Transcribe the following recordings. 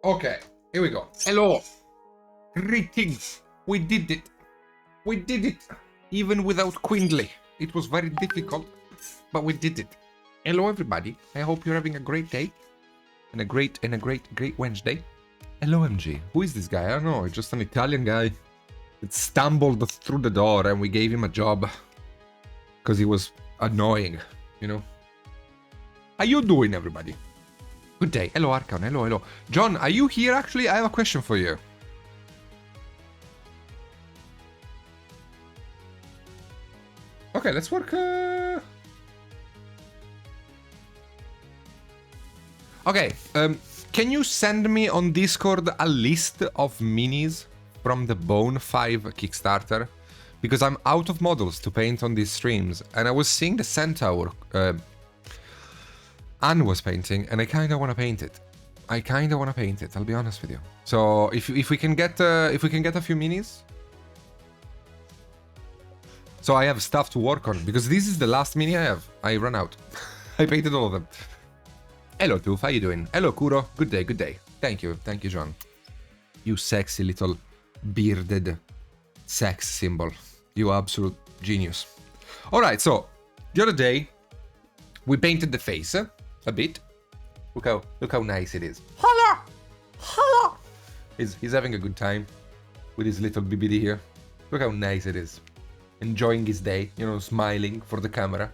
Okay, here we go. Hello. Greetings. We did it. We did it. Even without Quindley. It was very difficult, but we did it. Hello, everybody. I hope you're having a great day. And a great Wednesday. Hello, MG. Who is this guy? I don't know. It's just an Italian guy that stumbled through the door and we gave him a job. Because he was annoying, you know? How you doing, everybody? Good day. Hello, Arkan. Hello, hello. John, are you here, actually? I have a question for you. Okay, let's work... Okay, can you send me on Discord a list of minis from the Bone 5 Kickstarter? Because I'm out of models to paint on these streams, and I was seeing the Centaur Anne was painting, and I kind of want to paint it. I'll be honest with you. So if we can get a few minis, so I have stuff to work on, because this is the last mini I have. I ran out. I painted all of them. Hello, Toof. How you doing? Hello, Kuro. Good day, good day. Thank you, John. You sexy little bearded sex symbol. You absolute genius. All right, so the other day we painted the face a bit. Look how nice it is. Holla, holla. He's having a good time with his little BBD here. Look how nice it is. Enjoying his day, you know, smiling for the camera.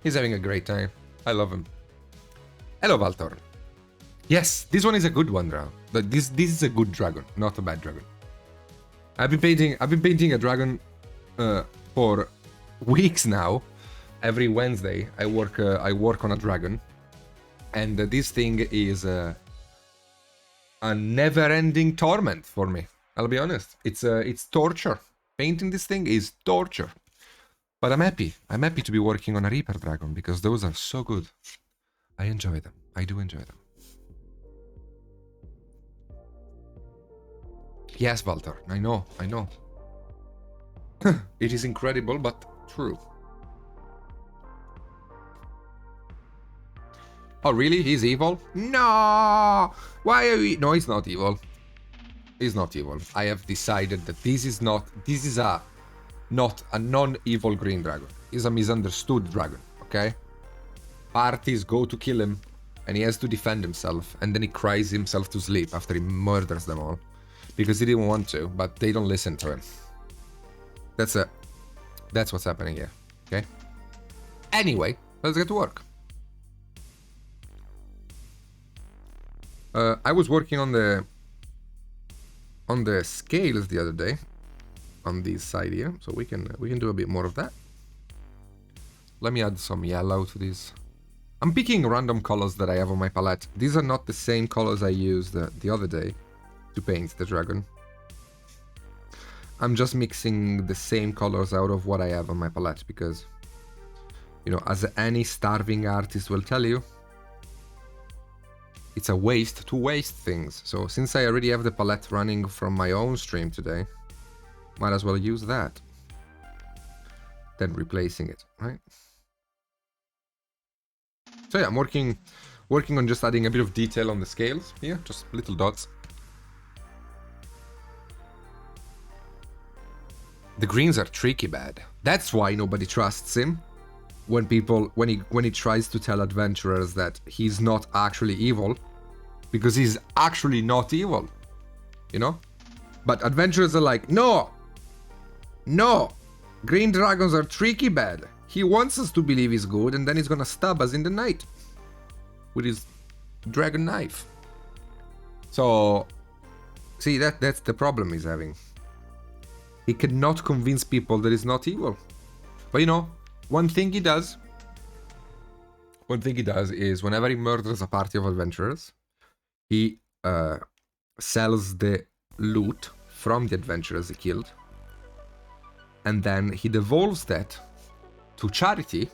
He's having a great time. I love him. Hello, Valtor. Yes, this one is a good one, now. This is a good dragon, not a bad dragon. I've been painting a dragon for weeks now. Every Wednesday, I work on a dragon, and this thing is a never-ending torment for me. I'll be honest. It's torture. Painting this thing is torture. But I'm happy. I'm happy to be working on a Reaper dragon because those are so good. I enjoy them. I do enjoy them. Yes, Walter. I know. It is incredible, but true. Oh, really? He's evil? No! Why are we... No, he's not evil. He's not evil. I have decided that this is not a non-evil green dragon. He's a misunderstood dragon, okay? Parties go to kill him, and he has to defend himself, and then he cries himself to sleep after he murders them all. Because he didn't want to, but they don't listen to him. That's what's happening here, okay? Anyway, let's get to work. I was working on the scales the other day, on this side here, so we can do a bit more of that. Let me add some yellow to this. I'm picking random colors that I have on my palette. These are not the same colors I used the other day to paint the dragon. I'm just mixing the same colors out of what I have on my palette because, you know, as any starving artist will tell you, it's a waste to waste things. So since I already have the palette running from my own stream today, might as well use that than replacing it, right? So yeah, I'm working on just adding a bit of detail on the scales here, just little dots. The greens are tricky bad. That's why nobody trusts him when he tries to tell adventurers that he's not actually evil, because he's actually not evil, you know? But adventurers are like, no, green dragons are tricky bad. He wants us to believe he's good, and then he's gonna stab us in the night with his dragon knife. So, see, that's the problem he's having. He cannot convince people that he's not evil. But you know, one thing he does is whenever he murders a party of adventurers, he sells the loot from the adventurers he killed, and then he devolves that to charity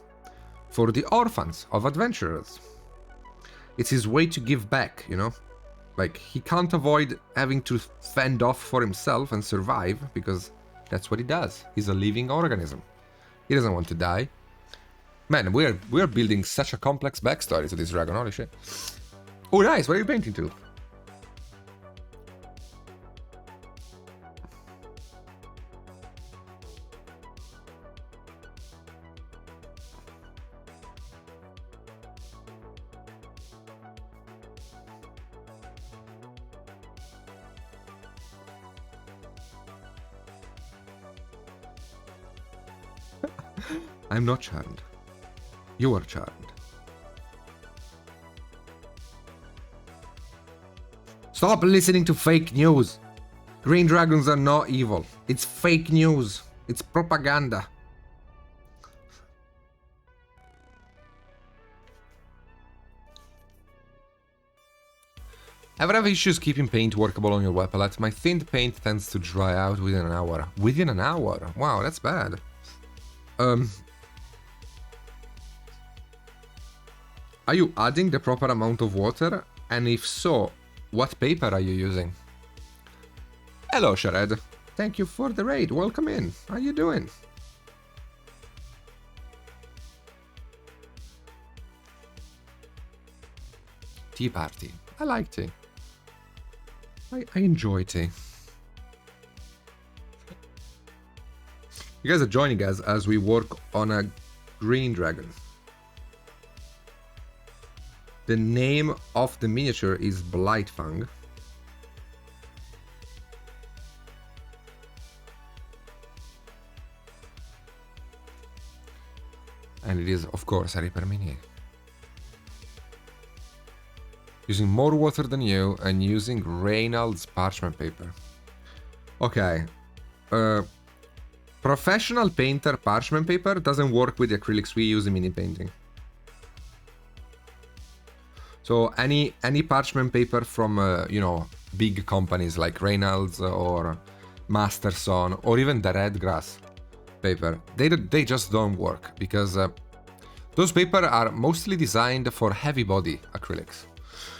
for the orphans of adventurers. It's his way to give back, you know? Like, he can't avoid having to fend off for himself and survive, because that's what he does. He's a living organism. He doesn't want to die. Man, we're building such a complex backstory to this dragon, holy shit. Oh, nice, what are you painting to? I'm not charmed. You are charmed. Stop listening to fake news. Green dragons are not evil. It's fake news. It's propaganda. Ever have issues keeping paint workable on your wet palette? My thinned paint tends to dry out within an hour. Within an hour? Wow, that's bad. Are you adding the proper amount of water? And if so, what paper are you using? Hello, Shared. Thank you for the raid. Welcome in. How you doing? Tea party. I like tea. I enjoy tea. You guys are joining us as we work on a green dragon. The name of the miniature is Blightfang. And it is, of course, a Reaper Mini. Using more water than you and using Reynolds parchment paper. Okay. Professional painter parchment paper doesn't work with the acrylics we use in mini painting. So any parchment paper from you know, big companies like Reynolds or Masterson or even the red grass paper, they just don't work because those paper are mostly designed for heavy body acrylics.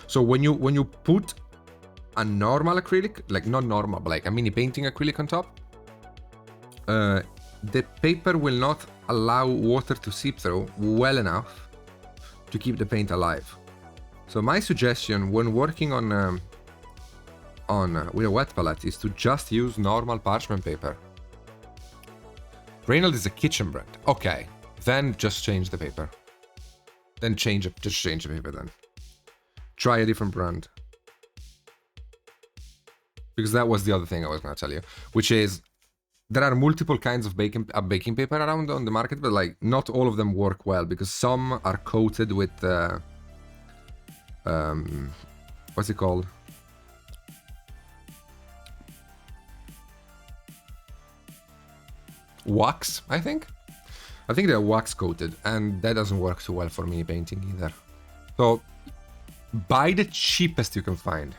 So when you put a normal acrylic, like not normal, but like a mini painting acrylic on top, the paper will not allow water to seep through well enough to keep the paint alive. So my suggestion when working on with a wet palette is to just use normal parchment paper. Reynolds is a kitchen brand. Okay, then just change the paper. Just change the paper then. Try a different brand. Because that was the other thing I was going to tell you, which is there are multiple kinds of baking paper around on the market, but like not all of them work well because some are coated with what's it called? Wax, I think they're wax coated, and that doesn't work so well for mini painting either. So buy the cheapest you can find.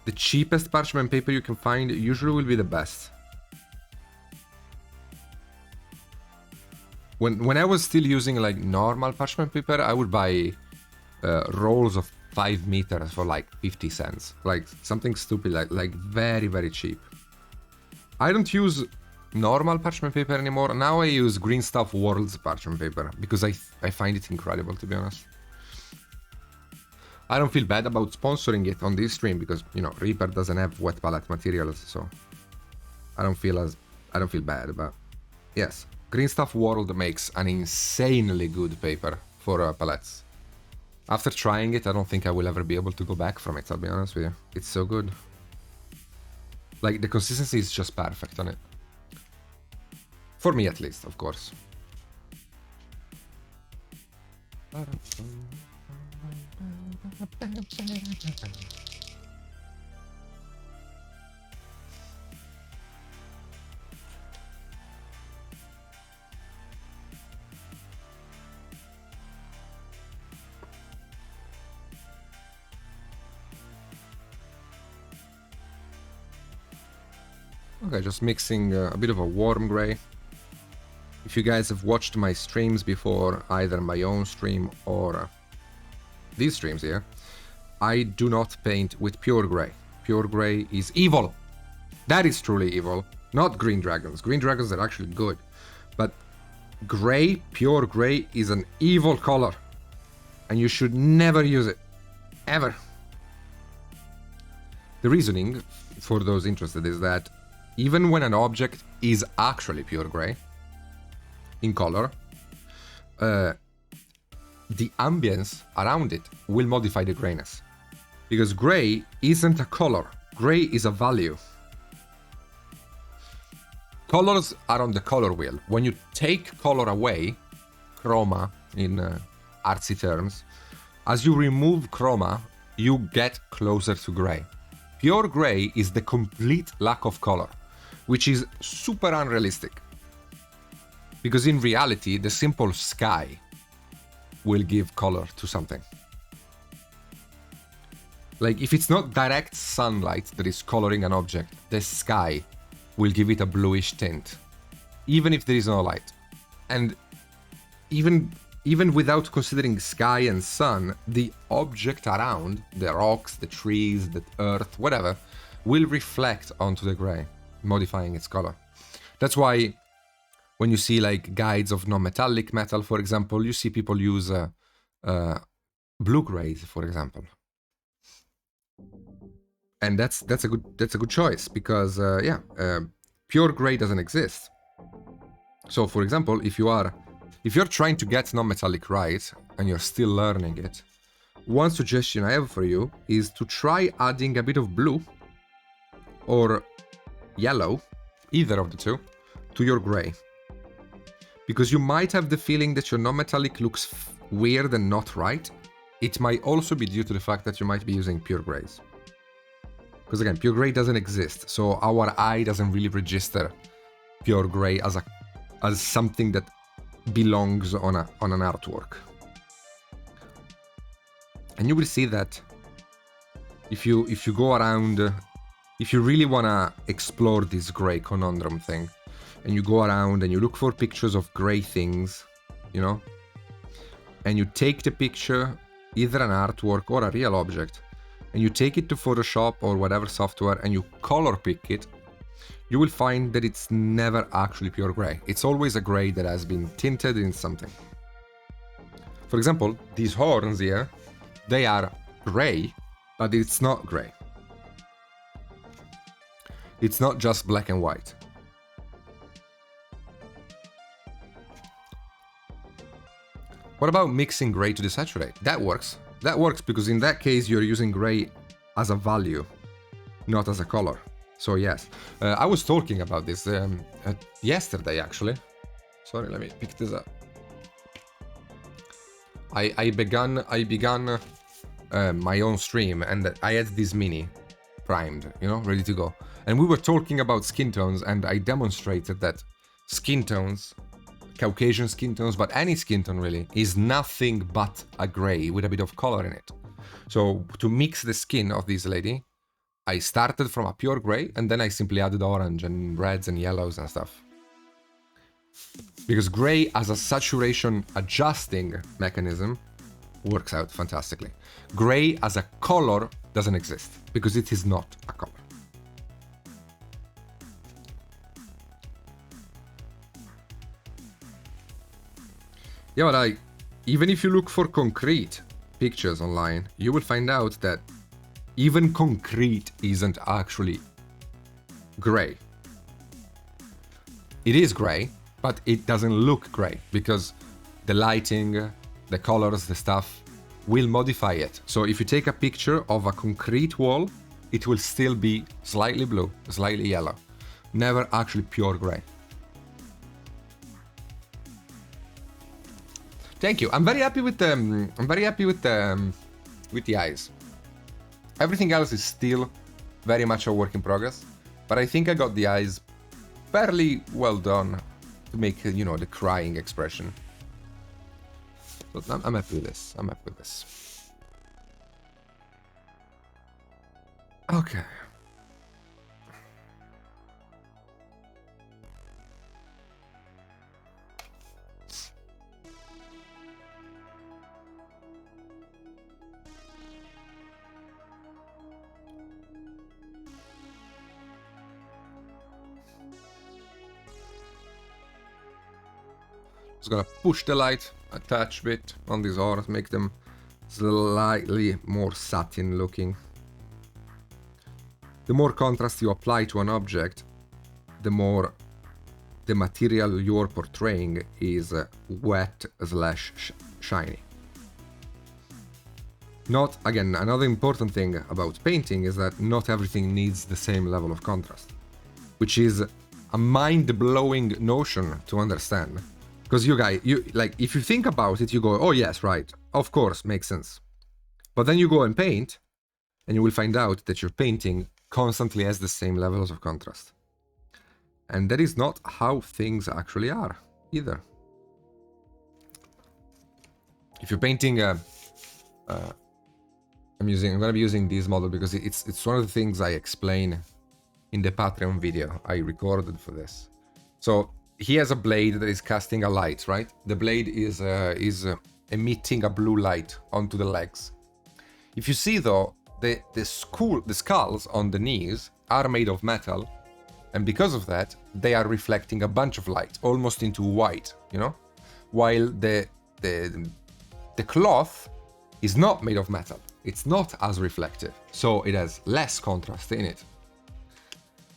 The cheapest parchment paper you can find usually will be the best. When I was still using like normal parchment paper, I would buy rolls of 5 meters for like 50 cents. Like something stupid, like very, very cheap. I don't use normal parchment paper anymore. Now I use Green Stuff World's parchment paper because I find it incredible, to be honest. I don't feel bad about sponsoring it on this stream because, you know, Reaper doesn't have wet palette materials, so I don't feel bad, but yes, Green Stuff World makes an insanely good paper for palettes. After trying it, I don't think I will ever be able to go back from it, I'll be honest with you. It's so good. Like, the consistency is just perfect on it. For me, at least, of course. Okay, just mixing a bit of a warm gray. If you guys have watched my streams before, either my own stream or these streams here, I do not paint with pure gray. Pure gray is evil. That is truly evil. Not green dragons. Green dragons are actually good. But gray, pure gray, is an evil color. And you should never use it. Ever. The reasoning, for those interested, is that even when an object is actually pure gray in color, the ambience around it will modify the grayness. Because gray isn't a color, gray is a value. Colors are on the color wheel. When you take color away, chroma in artsy terms, as you remove chroma, you get closer to gray. Pure gray is the complete lack of color, which is super unrealistic. Because in reality, the simple sky will give color to something. Like, if it's not direct sunlight that is coloring an object, the sky will give it a bluish tint, even if there is no light. And even without considering sky and sun, the object around, the rocks, the trees, the earth, whatever, will reflect onto the gray, modifying its color. That's why when you see like guides of non-metallic metal, for example, you see people use blue grays, for example. And that's a good choice because pure gray doesn't exist. So for example, if you're trying to get non-metallic right and you're still learning it, one suggestion I have for you is to try adding a bit of blue or yellow, either of the two, to your gray. Because you might have the feeling that your non-metallic looks weird and not right. It might also be due to the fact that you might be using pure grays. Because again, pure gray doesn't exist, so our eye doesn't really register pure gray as something that belongs on an artwork. And you will see that if you go around, if you really wanna explore this gray conundrum thing, and you go around and you look for pictures of gray things, you know, and you take the picture, either an artwork or a real object, and you take it to Photoshop or whatever software and you color pick it, you will find that it's never actually pure gray. It's always a gray that has been tinted in something. For example, these horns here, they are gray, but it's not gray. It's not just black and white. What about mixing gray to desaturate? That works. That works because in that case you're using gray as a value, not as a color. So yes, I was talking about this yesterday actually. Sorry, let me pick this up. I began my own stream and I had this mini primed, you know, ready to go. And we were talking about skin tones and I demonstrated that skin tones, Caucasian skin tones, but any skin tone really, is nothing but a gray with a bit of color in it. So to mix the skin of this lady, I started from a pure gray and then I simply added orange and reds and yellows and stuff. Because gray as a saturation adjusting mechanism works out fantastically. Gray as a color doesn't exist because it is not a color. Yeah, but like, even if you look for concrete pictures online, you will find out that even concrete isn't actually gray. It is gray, but it doesn't look gray because the lighting, the colors, the stuff will modify it. So if you take a picture of a concrete wall, it will still be slightly blue, slightly yellow, never actually pure gray. Thank you. I'm very happy with the eyes. Everything else is still very much a work in progress, but I think I got the eyes fairly well done to make, you know, the crying expression. So I'm happy with this. I'm happy with this. Okay. Just gonna push the light a touch bit on these horns, make them slightly more satin looking. The more contrast you apply to an object, the more the material you're portraying is wet / shiny. Not, again, another important thing about painting is that not everything needs the same level of contrast, which is a mind-blowing notion to understand. Because you guys, like, if you think about it, you go, oh yes, right, of course, makes sense. But then you go and paint, and you will find out that your painting constantly has the same levels of contrast. And that is not how things actually are, either. If you're painting, I'm gonna be using this model because it's one of the things I explain in the Patreon video I recorded for this. So he has a blade that is casting a light, right? The blade is emitting a blue light onto the legs. If you see though, the skulls on the knees are made of metal, and because of that, they are reflecting a bunch of light, almost into white, you know? While the cloth is not made of metal. It's not as reflective, so it has less contrast in it.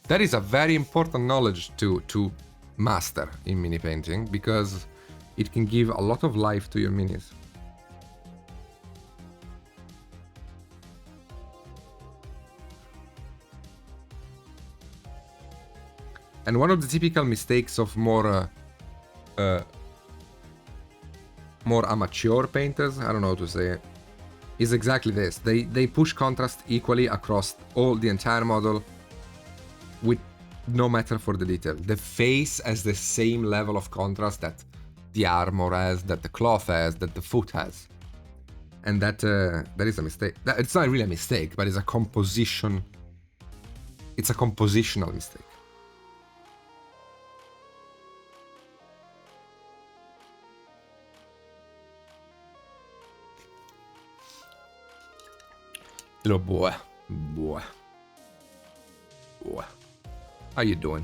That is a very important knowledge to master in mini painting, because it can give a lot of life to your minis. And one of the typical mistakes of more amateur painters, I don't know how to say it, is exactly this. They push contrast equally across the entire model, with no matter for the detail. The face has the same level of contrast that the armor has, that the cloth has, that the foot has. And that is a mistake. It's not really a mistake, but it's a composition. It's a compositional mistake. Hello, boy. How you doing?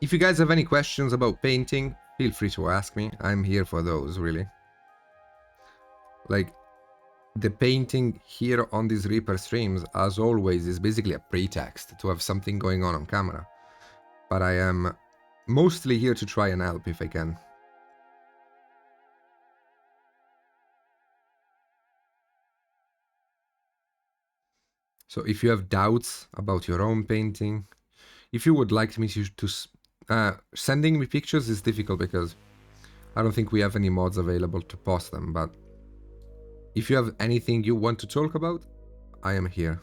If you guys have any questions about painting, feel free to ask me. I'm here for those, really. Like, the painting here on these Reaper streams, as always, is basically a pretext to have something going on camera. But I am mostly here to try and help if I can. So if you have doubts about your own painting, if you would like me to sending me pictures is difficult because I don't think we have any mods available to post them, but if you have anything you want to talk about, I am here.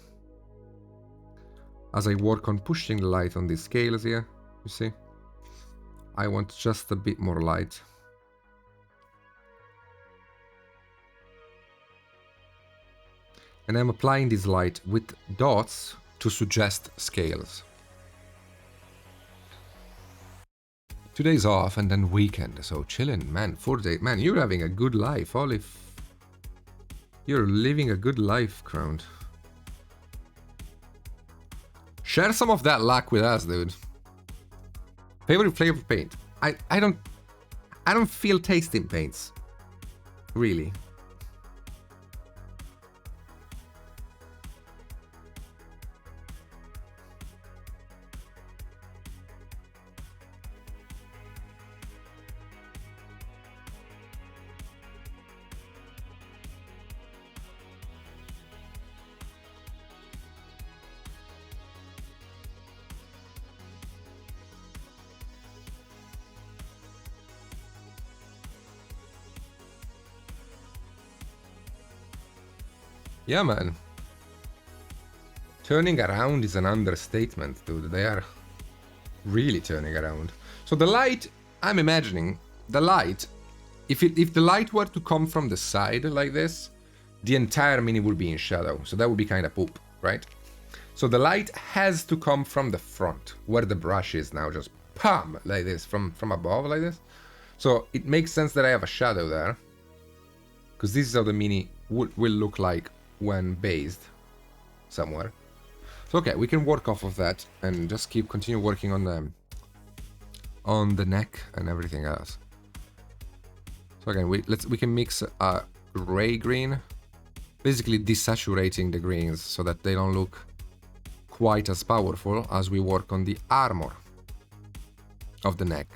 As I work on pushing the light on these scales here, you see, I want just a bit more light. And I'm applying this light with dots to suggest scales. Today's off and then weekend, so chilling, man. 4 days, man. You're having a good life, Olive. You're living a good life, Crowned. Share some of that luck with us, dude. Favorite flavor of paint? I don't feel taste in paints, really. Yeah, man. Turning around is an understatement, dude. They are really turning around. So the light, I'm imagining, the light, if the light were to come from the side like this, the entire mini would be in shadow. So that would be kind of poop, right? So the light has to come from the front, where the brush is now, just pam, like this, from above, like this. So it makes sense that I have a shadow there, because this is how the mini will look like when based somewhere. So okay, we can work off of that and just continue working on the neck and everything else. So again, we can mix a gray green, basically desaturating the greens so that they don't look quite as powerful as we work on the armor of the neck.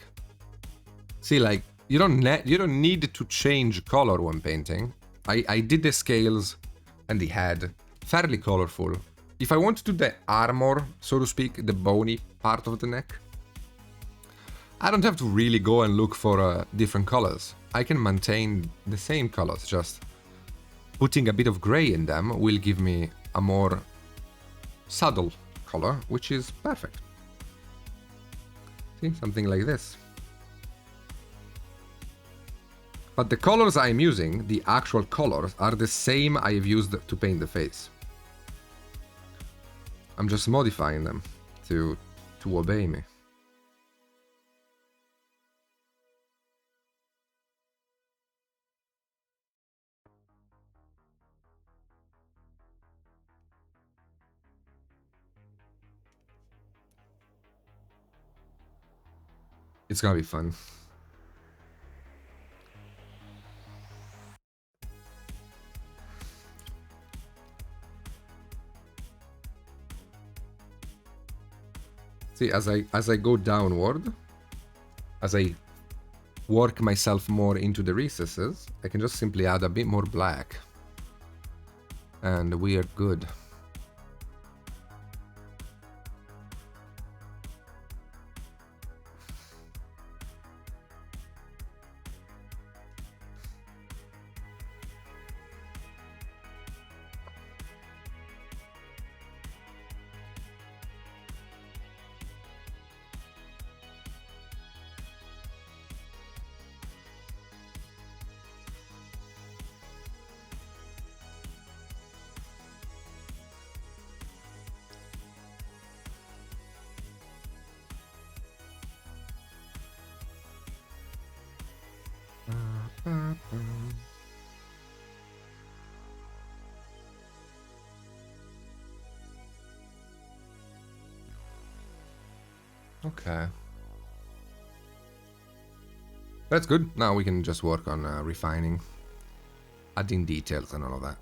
See, like, you don't need to change color when painting. I did the scales and the head fairly colorful. If I want to do the armor, so to speak, the bony part of the neck, I don't have to really go and look for different colors. I can maintain the same colors, just putting a bit of gray in them will give me a more subtle color, which is perfect. See, something like this. But the colors I'm using, the actual colors, are the same I have used to paint the face. I'm just modifying them to obey me. It's gonna be fun. See, as I go downward, as I work myself more into the recesses, I can just simply add a bit more black. And we are good. Okay. That's good. Now we can just work on refining, adding details and all of that.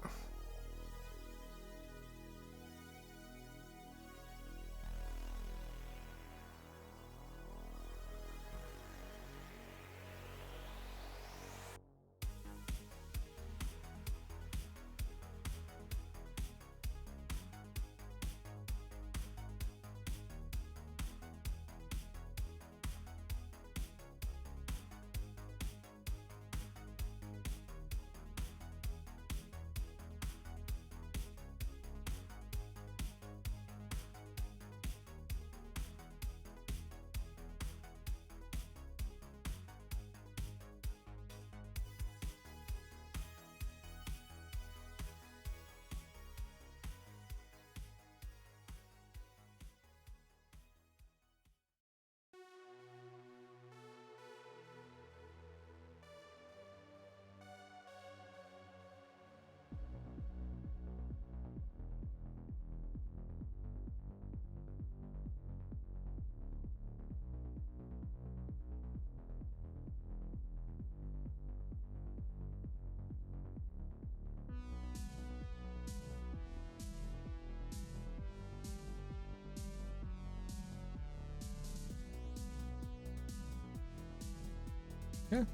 Yeah.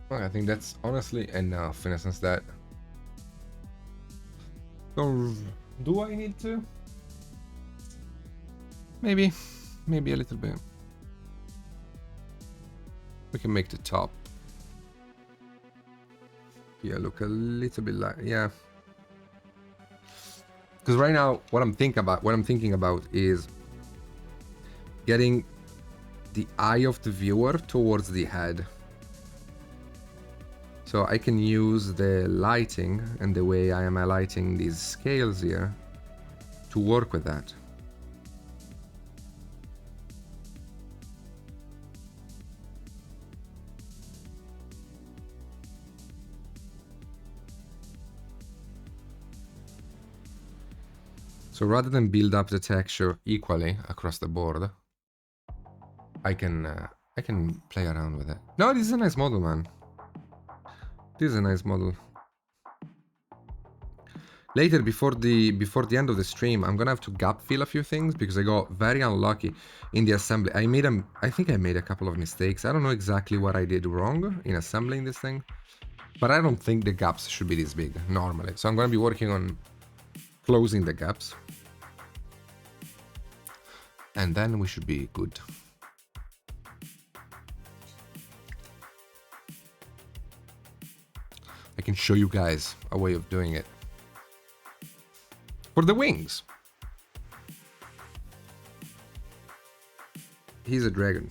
Well, I think that's honestly enough in a sense that... So, do I need to? Maybe a little bit. We can make the top. Yeah, look a little bit like, yeah. Because right now, what I'm thinking about is getting the eye of the viewer towards the head. So I can use the lighting and the way I am highlighting these scales here to work with that. So rather than build up the texture equally across the board, I can play around with it. No, this is a nice model, man. This is a nice model. Later, before the end of the stream, I'm gonna have to gap fill a few things because I got very unlucky in the assembly. I think I made a couple of mistakes. I don't know exactly what I did wrong in assembling this thing, but I don't think the gaps should be this big normally. So I'm gonna be working on closing the gaps, and then we should be good. I can show you guys a way of doing it. For the wings. He's a dragon.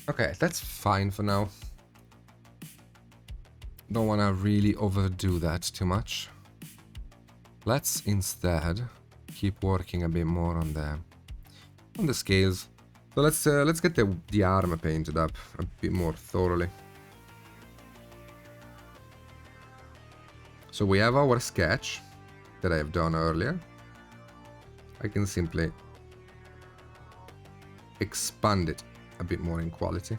Okay, that's fine for now. Don't want to really overdo that too much. Let's instead keep working a bit more on the scales. So let's get the arm painted up a bit more thoroughly. So we have our sketch that I have done earlier. I can simply expand it a bit more in quality.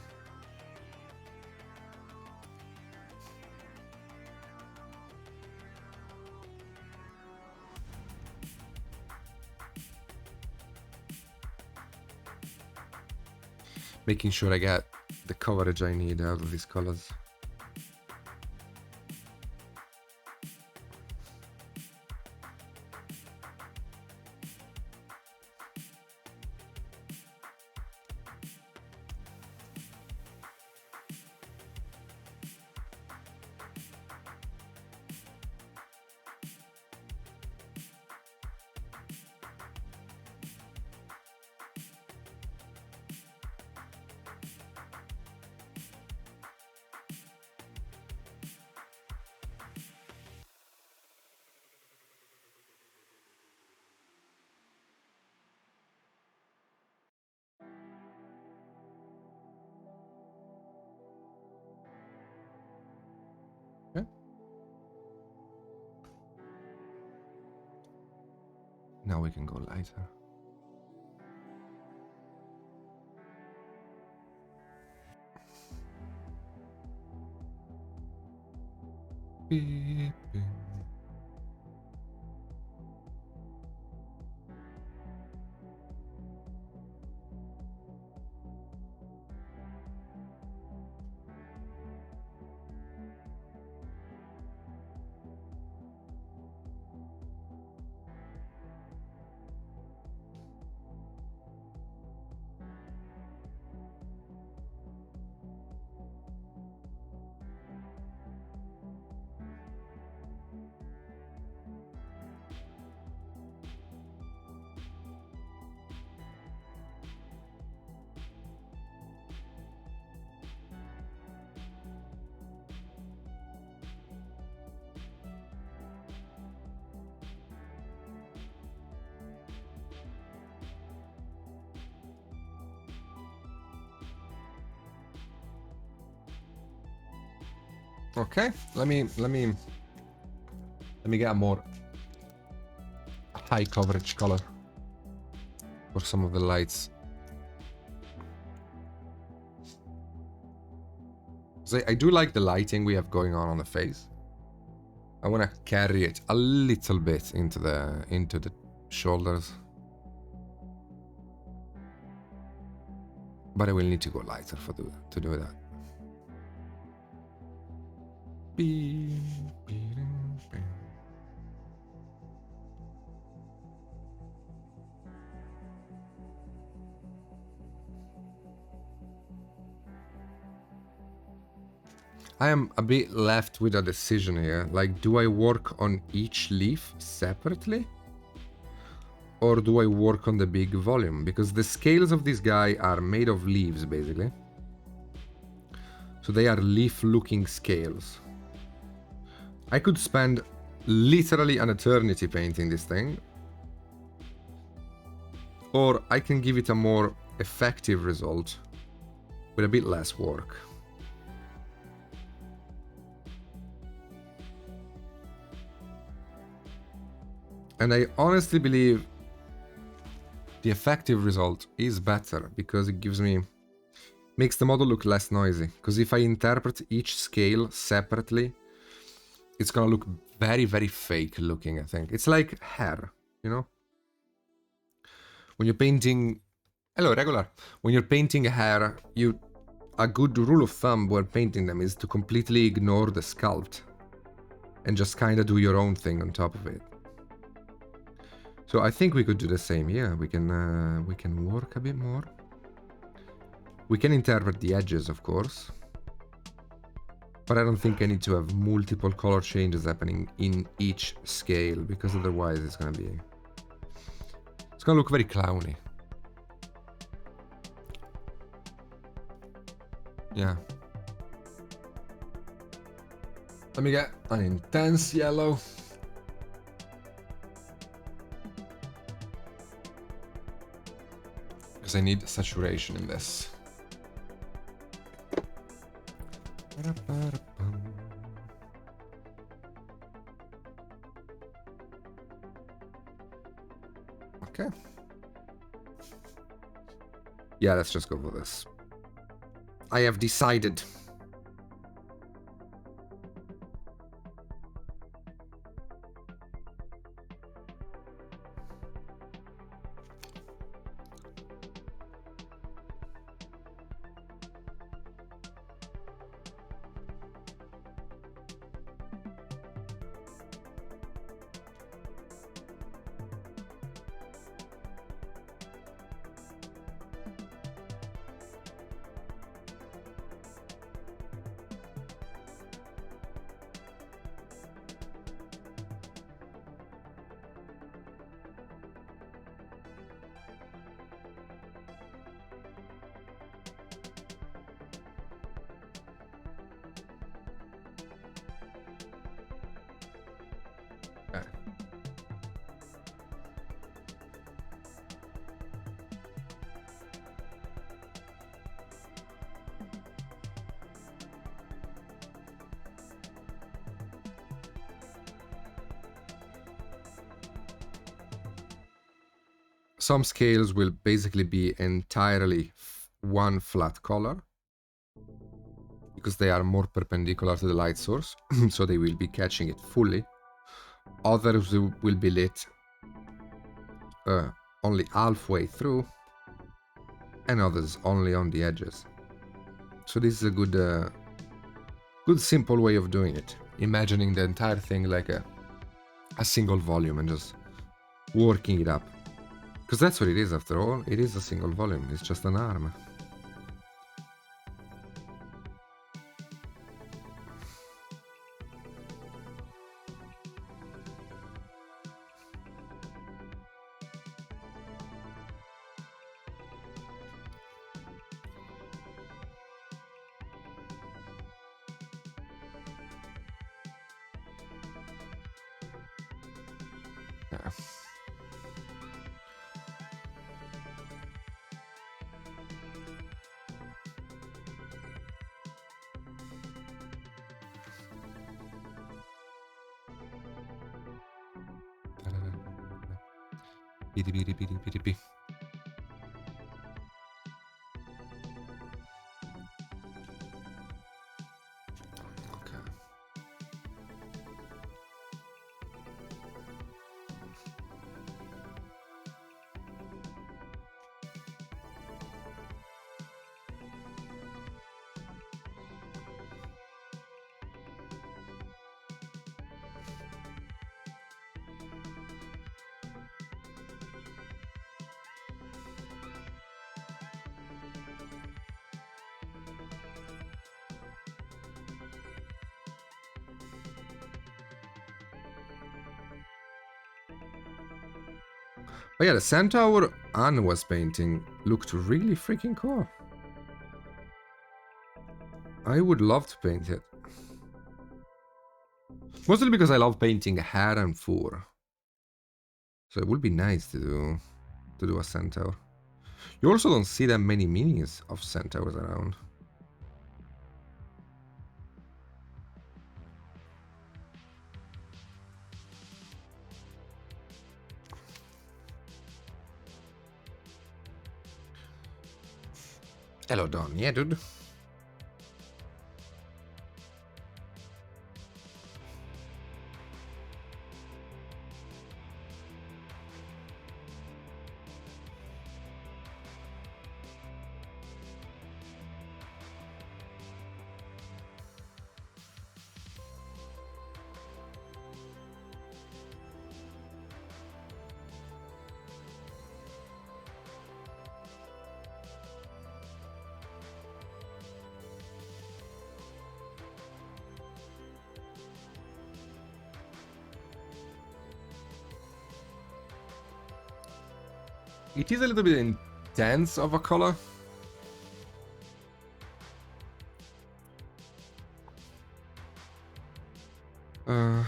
Making sure I get the coverage I need out of these colors. Okay. Now we can go lighter. Beep, beep. Okay, let me get a more high coverage color for some of the lights. So I do like the lighting we have going on the face. I want to carry it a little bit into the shoulders, but I will need to go lighter to do that. I am a bit left with a decision here. Like, do I work on each leaf separately? Or do I work on the big volume? Because the scales of this guy are made of leaves, basically. So they are leaf-looking scales. I could spend literally an eternity painting this thing. Or I can give it a more effective result with a bit less work. And I honestly believe the effective result is better because it makes the model look less noisy. Because if I interpret each scale separately, it's gonna look very, very fake looking, I think. It's like hair, you know? When you're painting... Hello, regular. When you're painting hair, a good rule of thumb when painting them is to completely ignore the sculpt and just kind of do your own thing on top of it. So I think we could do the same. Yeah, we can work a bit more. We can interpret the edges, of course. But I don't think I need to have multiple color changes happening in each scale, because otherwise it's gonna look very clowny. Yeah. Let me get an intense yellow. Because I need saturation in this. Okay. Yeah, let's just go for this. I have decided. Some scales will basically be entirely one flat color because they are more perpendicular to the light source, so they will be catching it fully. Others will be lit only halfway through, and others only on the edges. So this is a good simple way of doing it. Imagining the entire thing like a single volume and just working it up. Because that's what it is after all. It is a single volume. It's just an arm. Yeah. Okay. But yeah, the Centaur Anne was painting looked really freaking cool. I would love to paint it. Mostly because I love painting hair and fur. So it would be nice to do a Centaur. You also don't see that many minis of Centaurs around. Hello, Don. Yeah, dude. It is a little bit intense of a color. I'm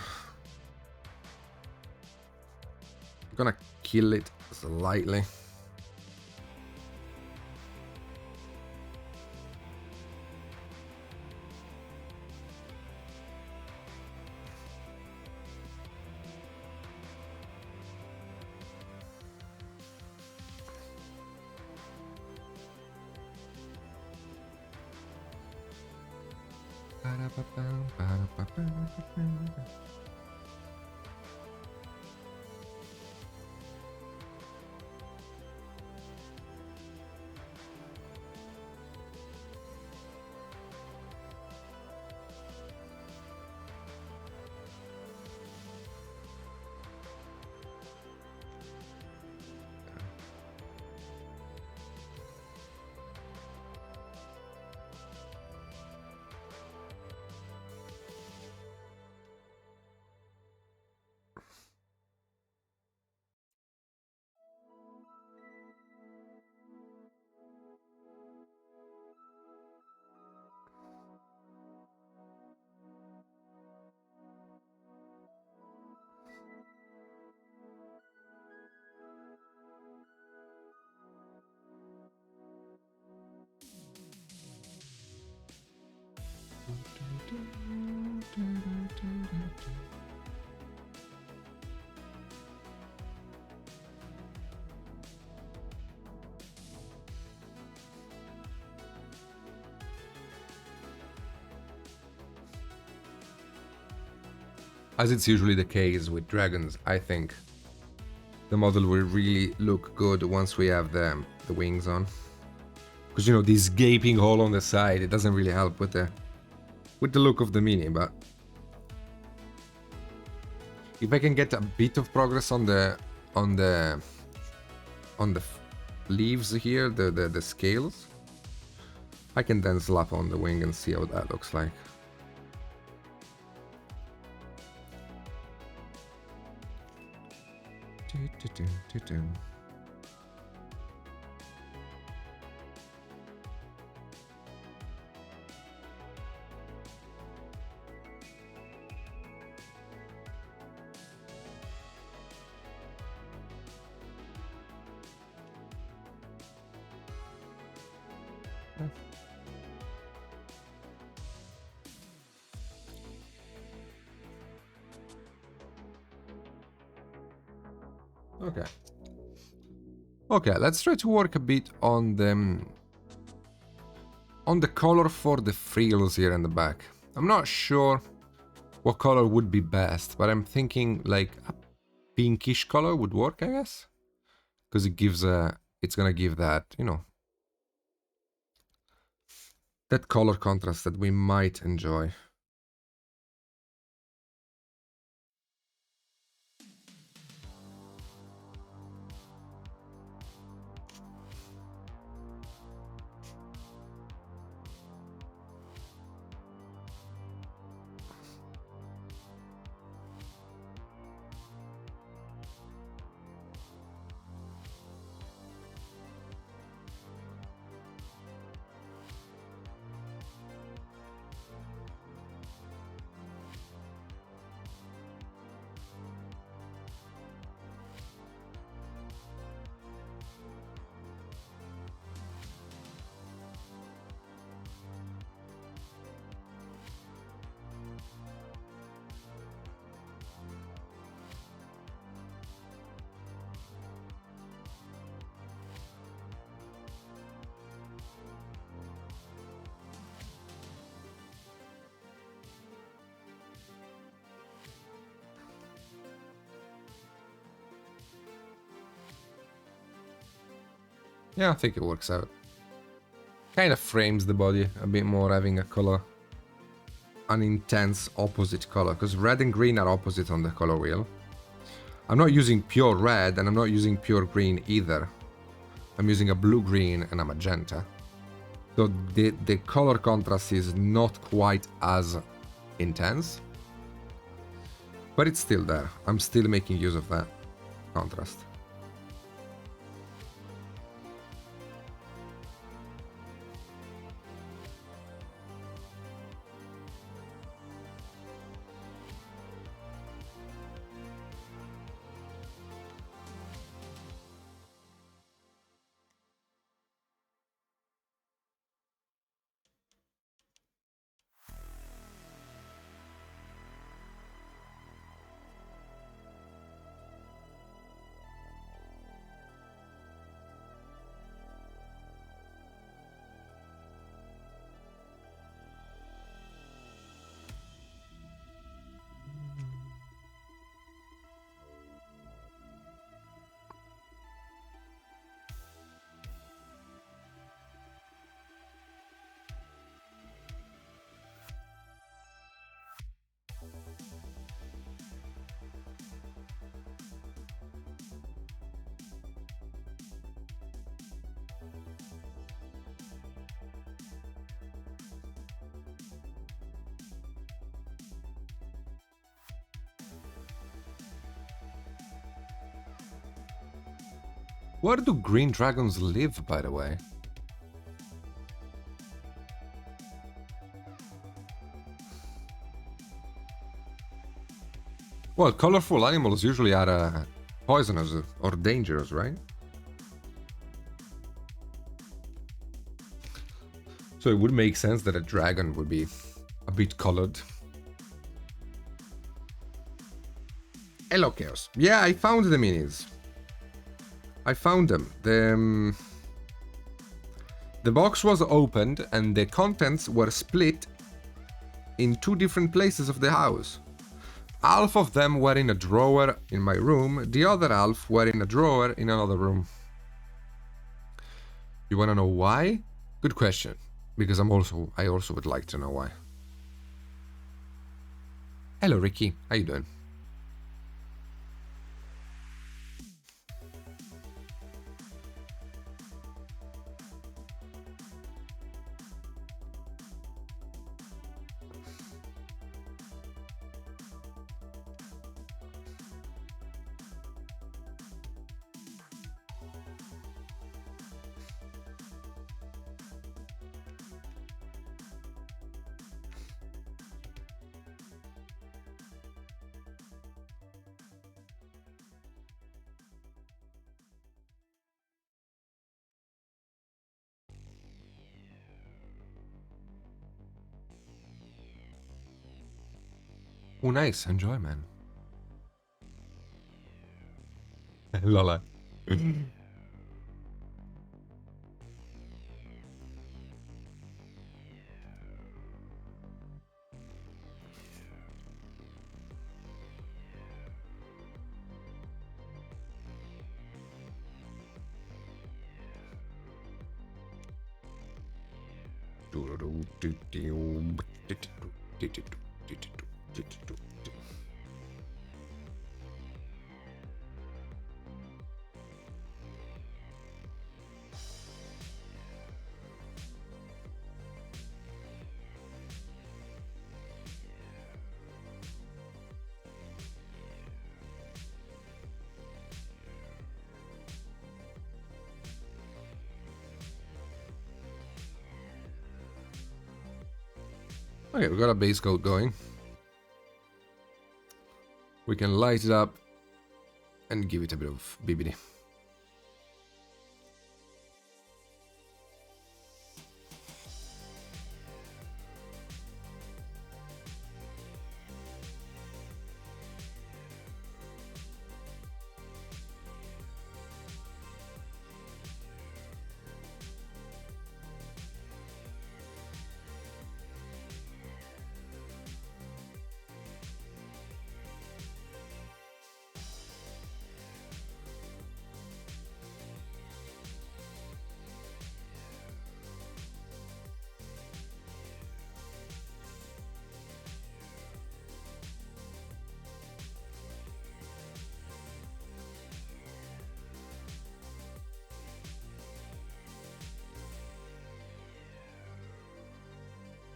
gonna kill it slightly. As it's usually the case with dragons, I think the model will really look good once we have the wings on. Because, you know, this gaping hole on the side, it doesn't really help with the look of the mini, but if I can get a bit of progress on the leaves here, the scales, I can then slap on the wing and see how that looks like. Okay. Okay, let's try to work a bit on the color for the frills here in the back. I'm not sure what color would be best, but I'm thinking like a pinkish color would work, I guess, because it gives it's gonna give that, you know, that color contrast that we might enjoy. Yeah, I think it works out. Kind of frames the body a bit more, having a color, an intense opposite color, because red and green are opposite on the color wheel. I'm not using pure red, and I'm not using pure green either. I'm using a blue-green and a magenta. So the color contrast is not quite as intense, but it's still there. I'm still making use of that contrast. Where do green dragons live, by the way? Well, colorful animals usually are poisonous or dangerous, right? So it would make sense that a dragon would be a bit colored. Hello, Chaos. Yeah, I found the minis. I found them. The box was opened and the contents were split in two different places of the house. Half of them were in a drawer in my room, the other half were in a drawer in another room. You wanna know why? Good question. Because I also would like to know why. Hello, Ricky. How you doing? Oh, nice. Enjoy, man. Lola. Okay, we got a base coat going. We can light it up and give it a bit of BBD.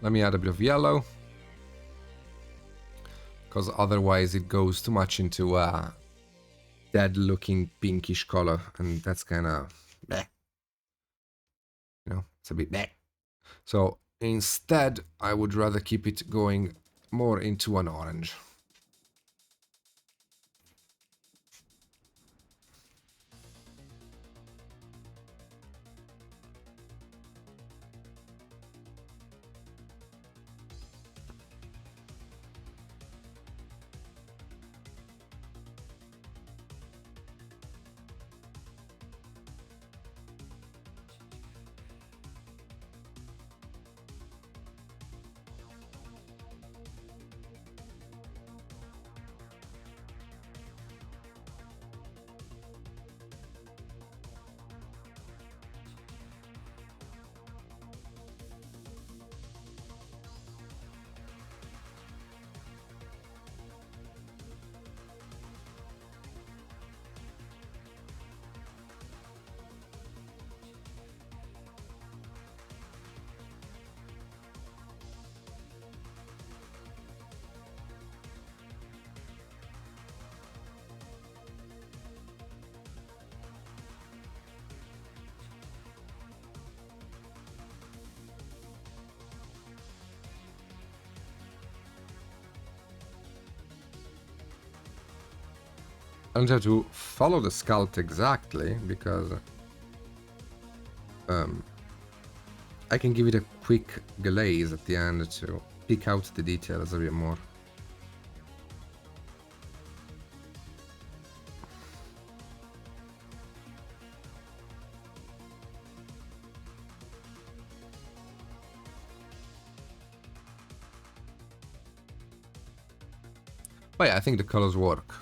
Let me add a bit of yellow. Because otherwise it goes too much into a dead looking pinkish color. And that's kind of bleh. You know, it's a bit bleh. So instead, I would rather keep it going more into an orange. I don't have to follow the sculpt exactly, because I can give it a quick glaze at the end to pick out the details a bit more. But yeah, I think the colors work.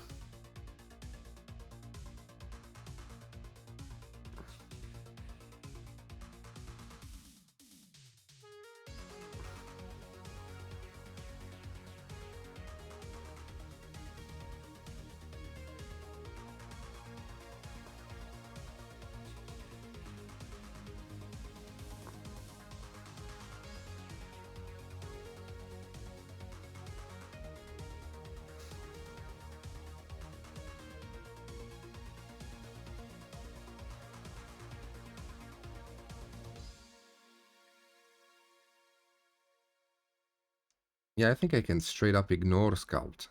Yeah, I think I can straight up ignore sculpt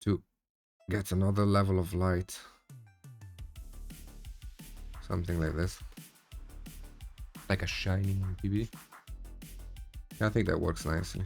to get another level of light. Something like this. Like a shining PB. Yeah, I think that works nicely.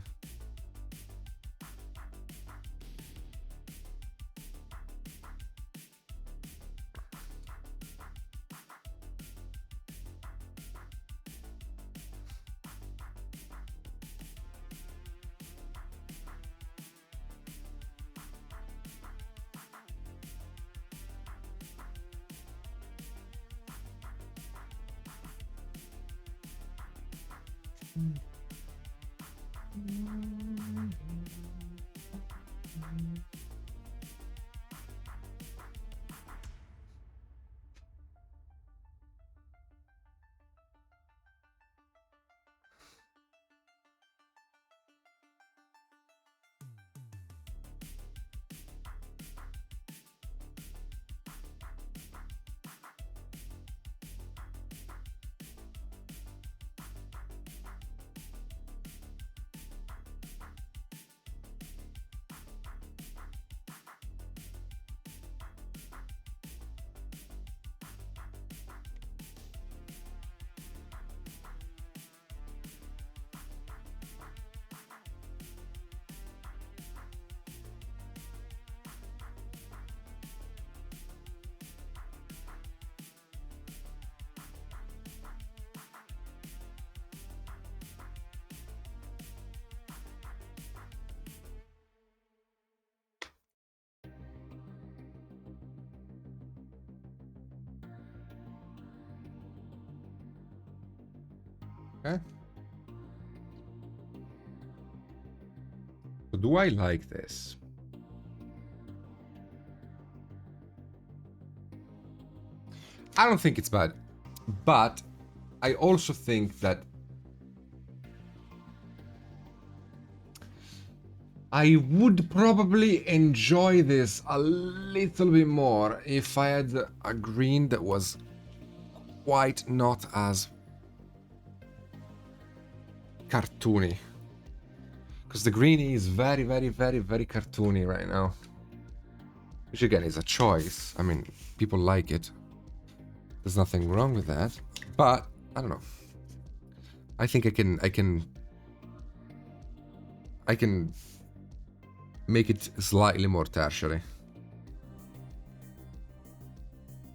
Okay. So do I like this? I don't think it's bad, but I also think that I would probably enjoy this a little bit more if I had a green that was quite not as cartoony. Because the green is very, very, very, very cartoony right now. Which again is a choice. I mean, people like it. There's nothing wrong with that. But, I don't know. I think I can make it slightly more tertiary.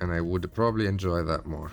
And I would probably enjoy that more.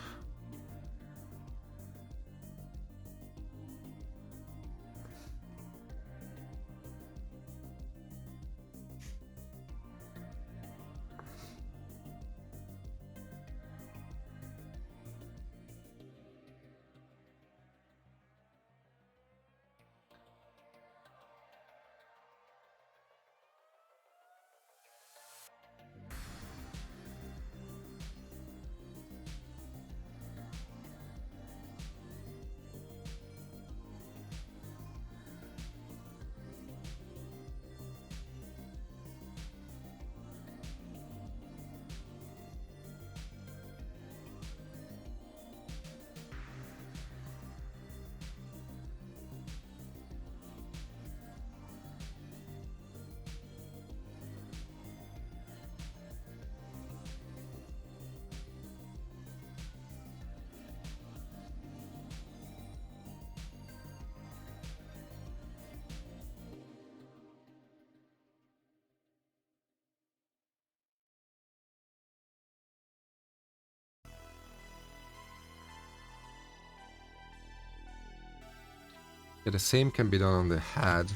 Yeah, the same can be done on the head.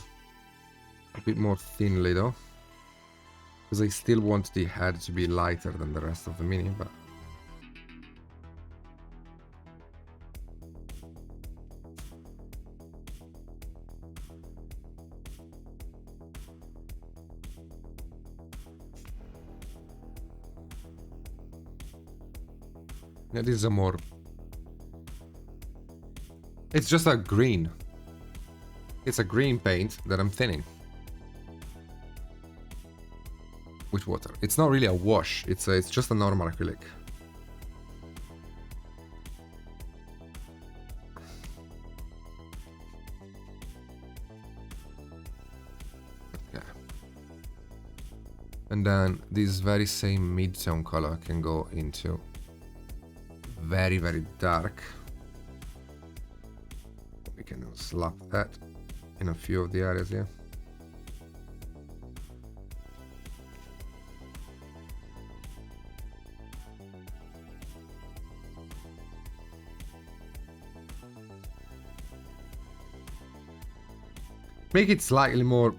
A bit more thinly though. Because I still want the head to be lighter than the rest of the mini, but... yeah, this is a more... it's just a green. It's a green paint that I'm thinning. With water. It's not really a wash, it's just a normal acrylic. Okay. And then this very same mid-tone color can go into very, very dark. We can slap that in a few of the areas here. Make it slightly more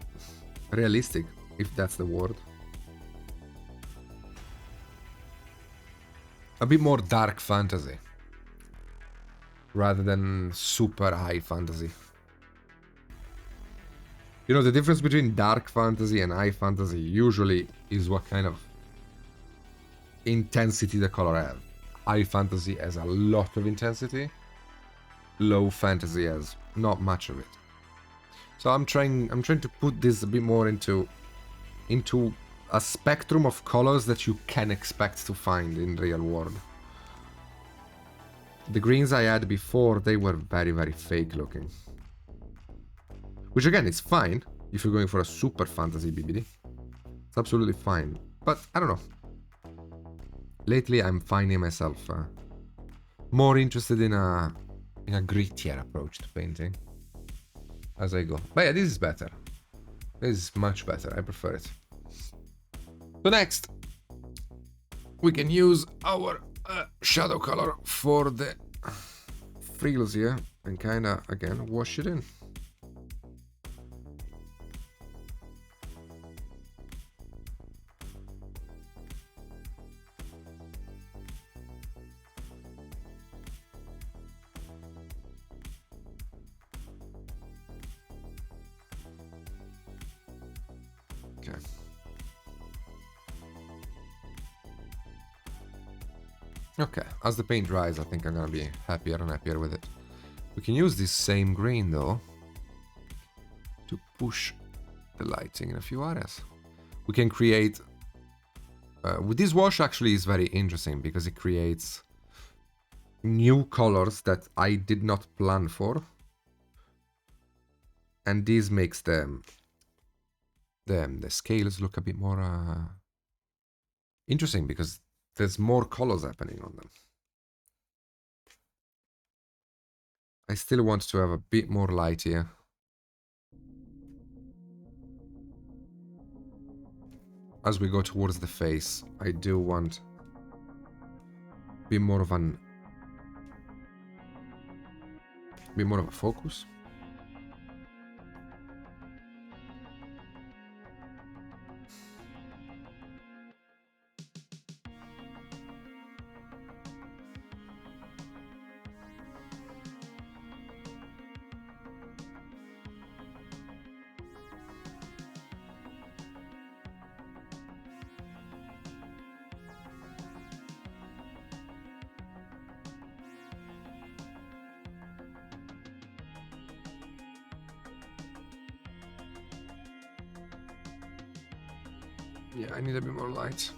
realistic, if that's the word. A bit more dark fantasy. Rather than super high fantasy. You know, the difference between dark fantasy and high fantasy usually is what kind of intensity the color has. High fantasy has a lot of intensity. Low fantasy has not much of it. So I'm trying to put this a bit more into a spectrum of colors that you can expect to find in real world. The greens I had before, they were very, very fake looking. Which again, is fine if you're going for a super fantasy BBD. It's absolutely fine. But I don't know. Lately I'm finding myself more interested in a grittier approach to painting as I go. But yeah, this is better. This is much better. I prefer it. So next, we can use our shadow color for the frills here and kind of, again, wash it in. Okay. Okay, as the paint dries, I think I'm gonna be happier and happier with it. We can use this same green though to push the lighting in a few areas. We can create... with this wash actually is very interesting because it creates new colors that I did not plan for. And this makes the scales look a bit more interesting because there's more colors happening on them. I still want to have a bit more light here. As we go towards the face, I do want a bit more of a focus. Yeah, I need a bit more light.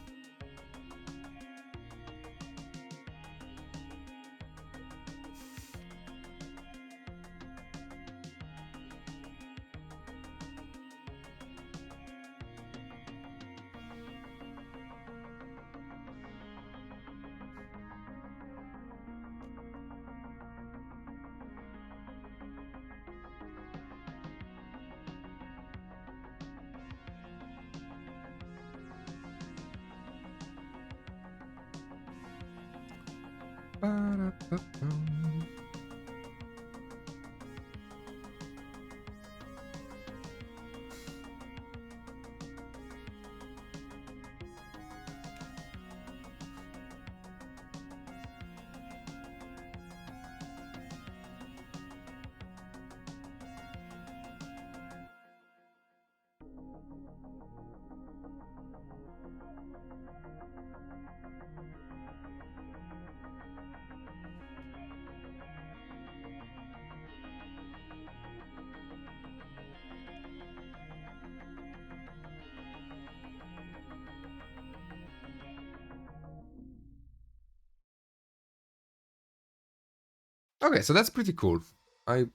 Okay, so that's pretty cool. I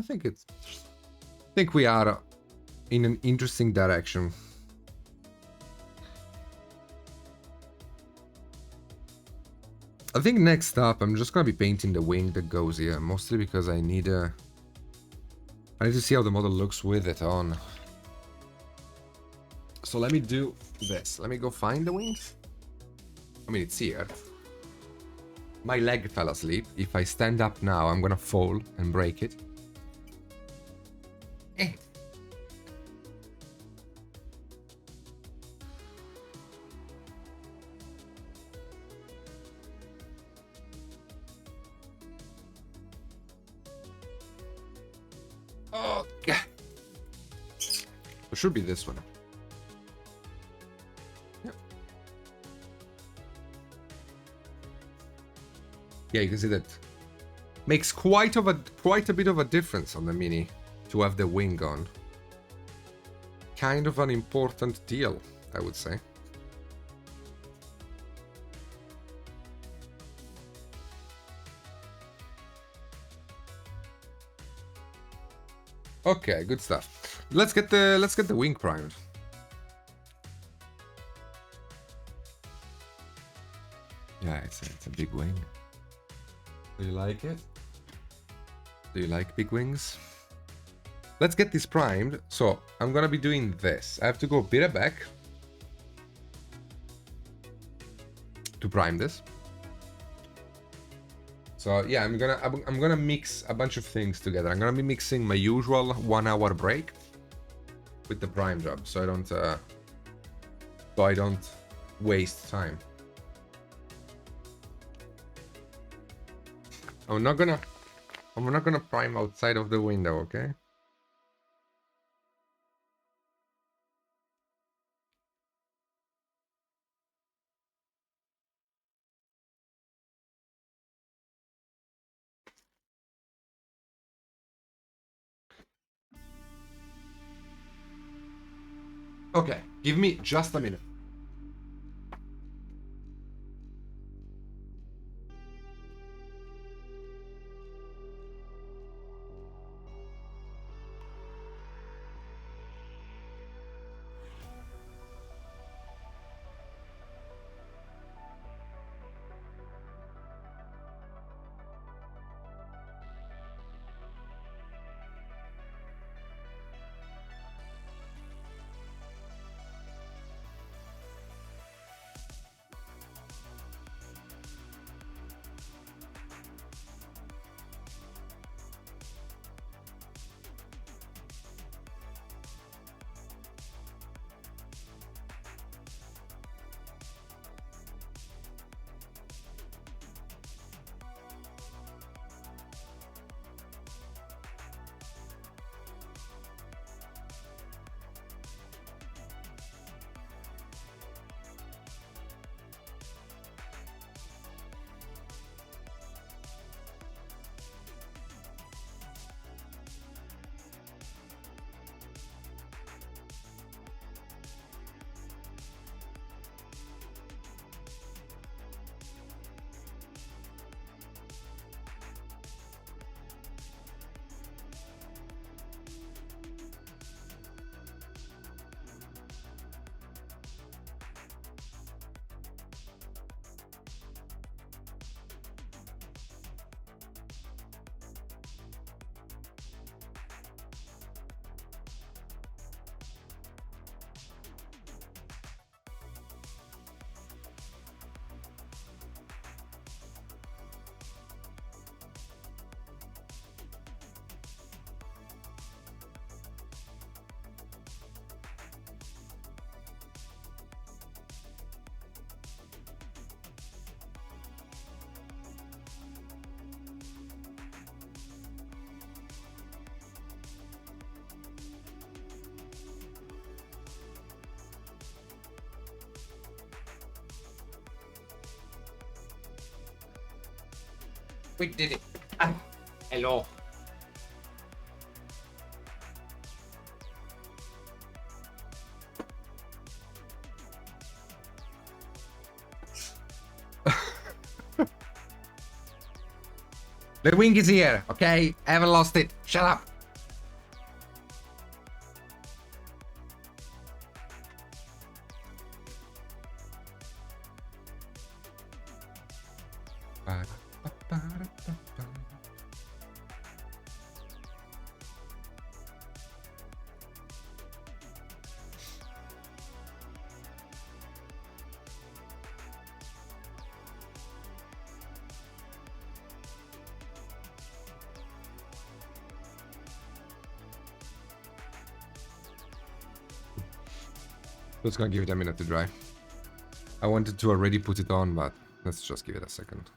think it's... I think we are in an interesting direction. I think next up, I'm just gonna be painting the wing that goes here, mostly because I need to see how the model looks with it on. So let me do this. Let me go find the wings. I mean, it's here. My leg fell asleep. If I stand up now, I'm gonna fall and break it. Eh. Oh, yeah. It should be this one. Yep. Yeah, you can see that makes quite a bit of a difference on the Mini to have the wing on. Kind of an important deal, I would say. Okay, good stuff. Let's get the wing primed. Yeah, it's a big wing. Do you like it? Do you like big wings? Let's get this primed. So I'm gonna be doing this. I have to go a bit back to prime this. So yeah, I'm gonna mix a bunch of things together. I'm gonna be mixing my usual 1 hour break with the prime job, so I don't waste time. I'm not gonna prime outside of the window, okay? Okay, give me just a minute. We did it. Hello. The wing is here, okay? I haven't lost it. Shut up. Just gonna give it a minute to dry. I wanted to already put it on, but let's just give it a second.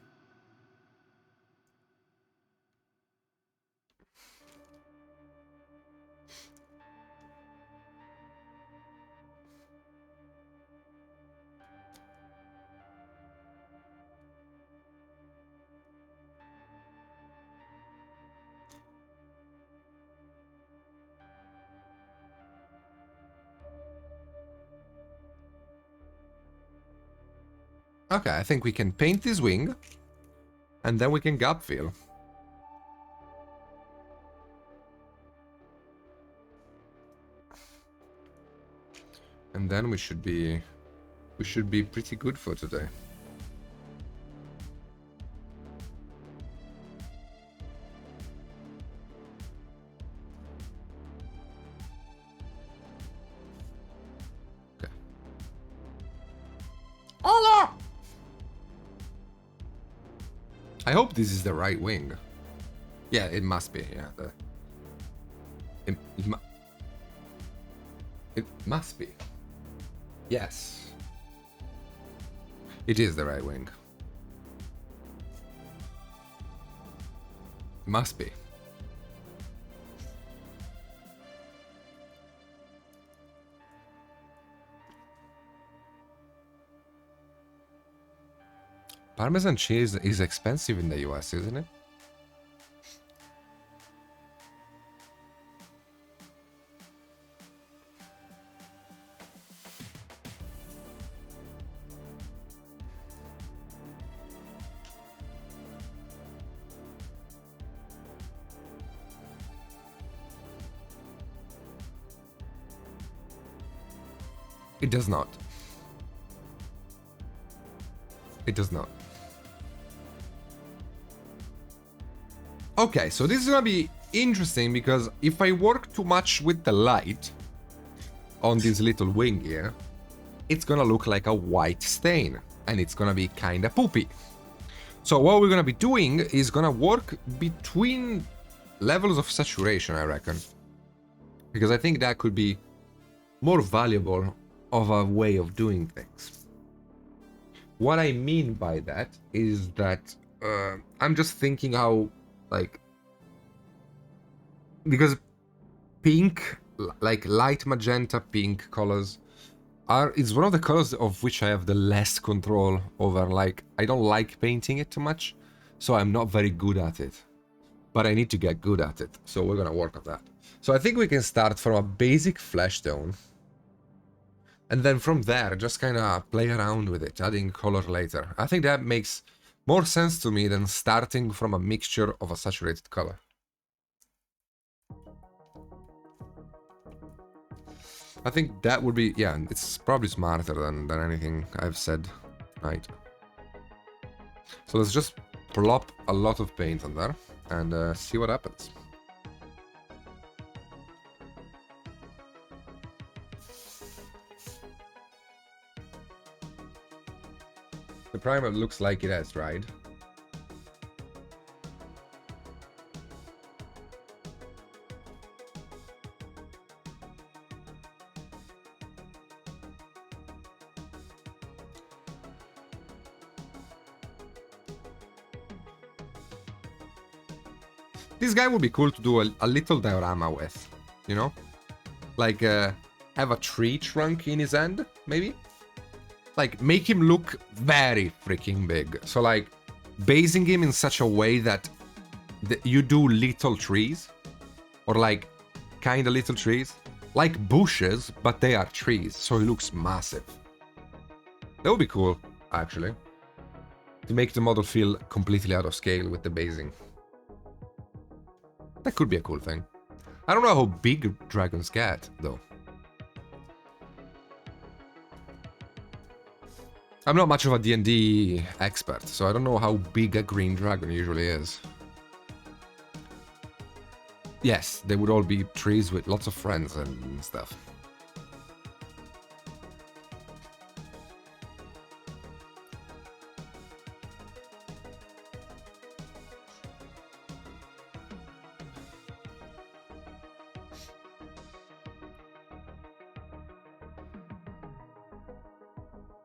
Okay, I think we can paint this wing, and then we can gap fill. And then we should be pretty good for today. Okay. Allah! I hope this is the right wing. Yeah, it must be. Yeah, it must be. Yes. It is the right wing. Must be. Parmesan cheese is expensive in the US, isn't it? It does not. It does not. Okay, so this is gonna be interesting because if I work too much with the light on this little wing here, it's gonna look like a white stain and it's gonna be kinda poopy. So what we're gonna be doing is gonna work between levels of saturation, I reckon. Because I think that could be more valuable of a way of doing things. What I mean by that is that I'm just thinking how, like, because pink, like light magenta pink colors is one of the colors of which I have the less control over. Like, I don't like painting it too much, so I'm not very good at it. But I need to get good at it, so we're gonna work on that. So I think we can start from a basic flesh tone. And then from there, just kind of play around with it, adding color later. I think that makes more sense to me than starting from a mixture of a saturated color. I think that would be, yeah, it's probably smarter than anything I've said tonight. So let's just plop a lot of paint on there and see what happens. The primer looks like it has dried. This guy would be cool to do a little diorama with, you know? Like, have a tree trunk in his hand, maybe? Like, make him look very freaking big. So, like, basing him in such a way that you do little trees. Or, like, kinda little trees. Like bushes, but they are trees, so he looks massive. That would be cool, actually. To make the model feel completely out of scale with the basing. That could be a cool thing. I don't know how big dragons get, though. I'm not much of a D&D expert, so I don't know how big a green dragon usually is. Yes, they would all be trees with lots of friends and stuff.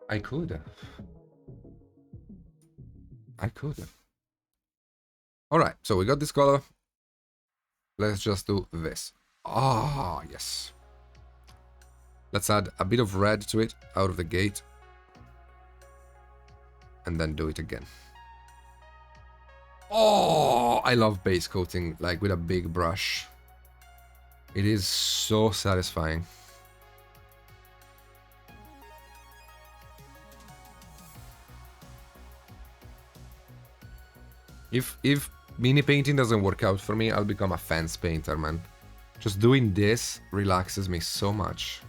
I could. Alright, so we got this color. Let's just do this. Ah, yes. Let's add a bit of red to it out of the gate. And then do it again. Oh, I love base coating, like with a big brush. It is so satisfying. If mini painting doesn't work out for me, I'll become a fence painter, man. Just doing this relaxes me so much.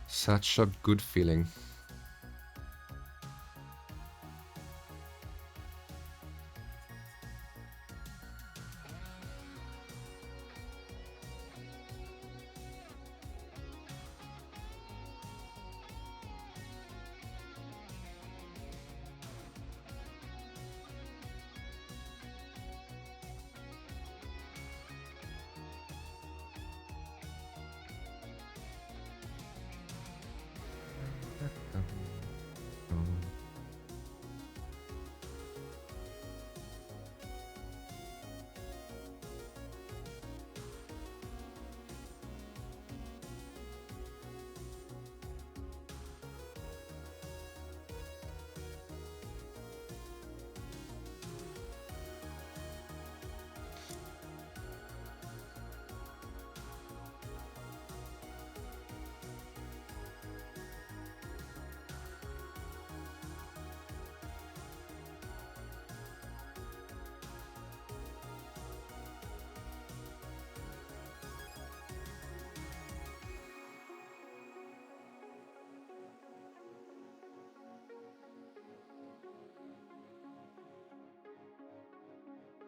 Such a good feeling.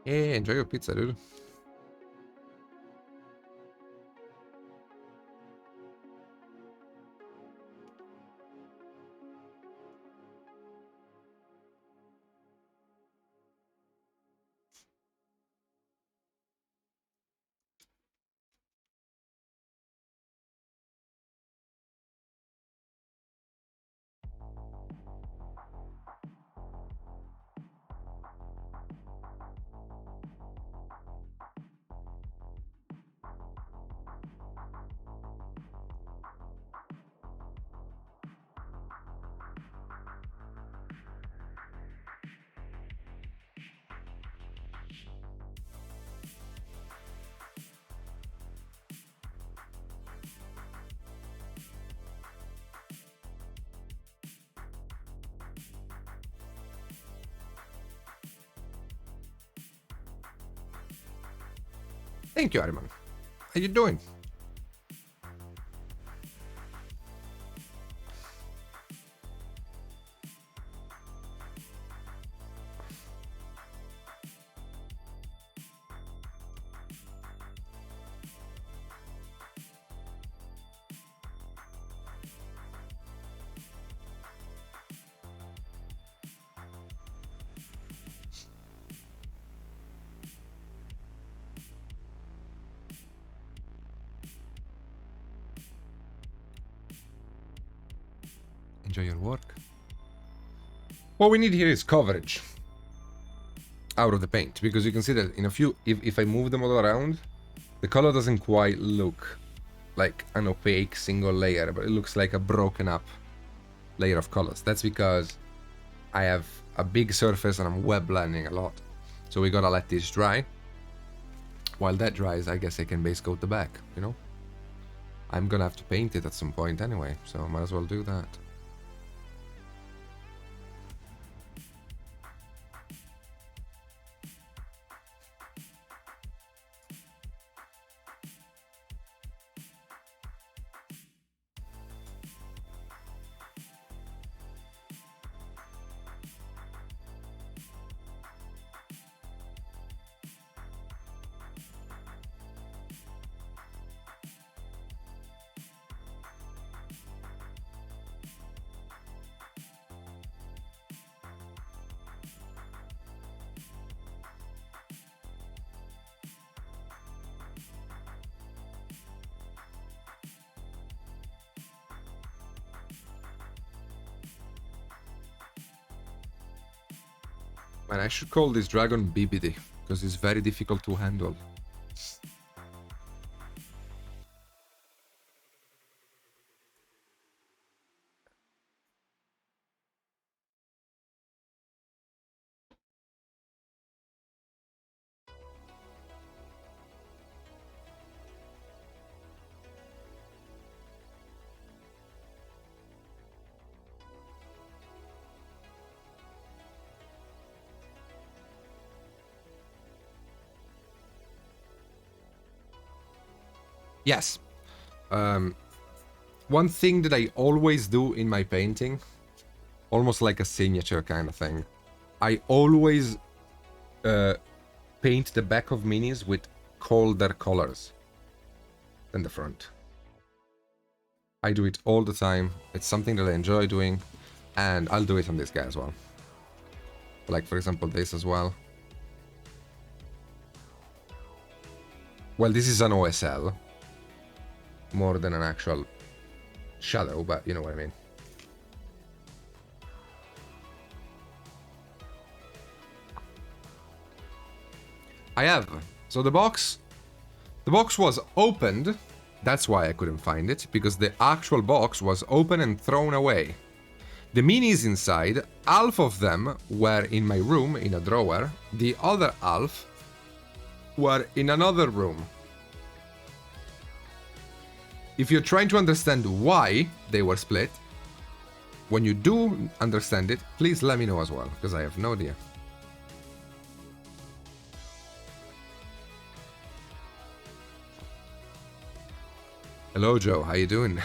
Yeah, enjoy your pizza, dude. Thank you, Ariman. How you doing? Enjoy your work. What we need here is coverage out of the paint, because you can see that in a few, if I move them all around, the color doesn't quite look like an opaque single layer, but it looks like a broken up layer of colors. That's because I have a big surface and I'm wet blending a lot. So we gotta let this dry. While that dries, I guess I can base coat the back, you know? I'm gonna have to paint it at some point anyway, so might as well do that. Man, I should call this dragon BBD, because it's very difficult to handle. Yes. One thing that I always do in my painting, almost like a signature kind of thing, I always paint the back of minis with colder colors than the front. I do it all the time. It's something that I enjoy doing, and I'll do it on this guy as well. Like, for example, this as well. Well, this is an OSL more than an actual shadow, but you know what I mean. I have. So the box was opened. That's why I couldn't find it, because the actual box was open and thrown away. The minis inside, half of them were in my room in a drawer. The other half were in another room. If you're trying to understand why they were split, when you do understand it, please let me know as well, because I have no idea. Hello, Joe. How you doing?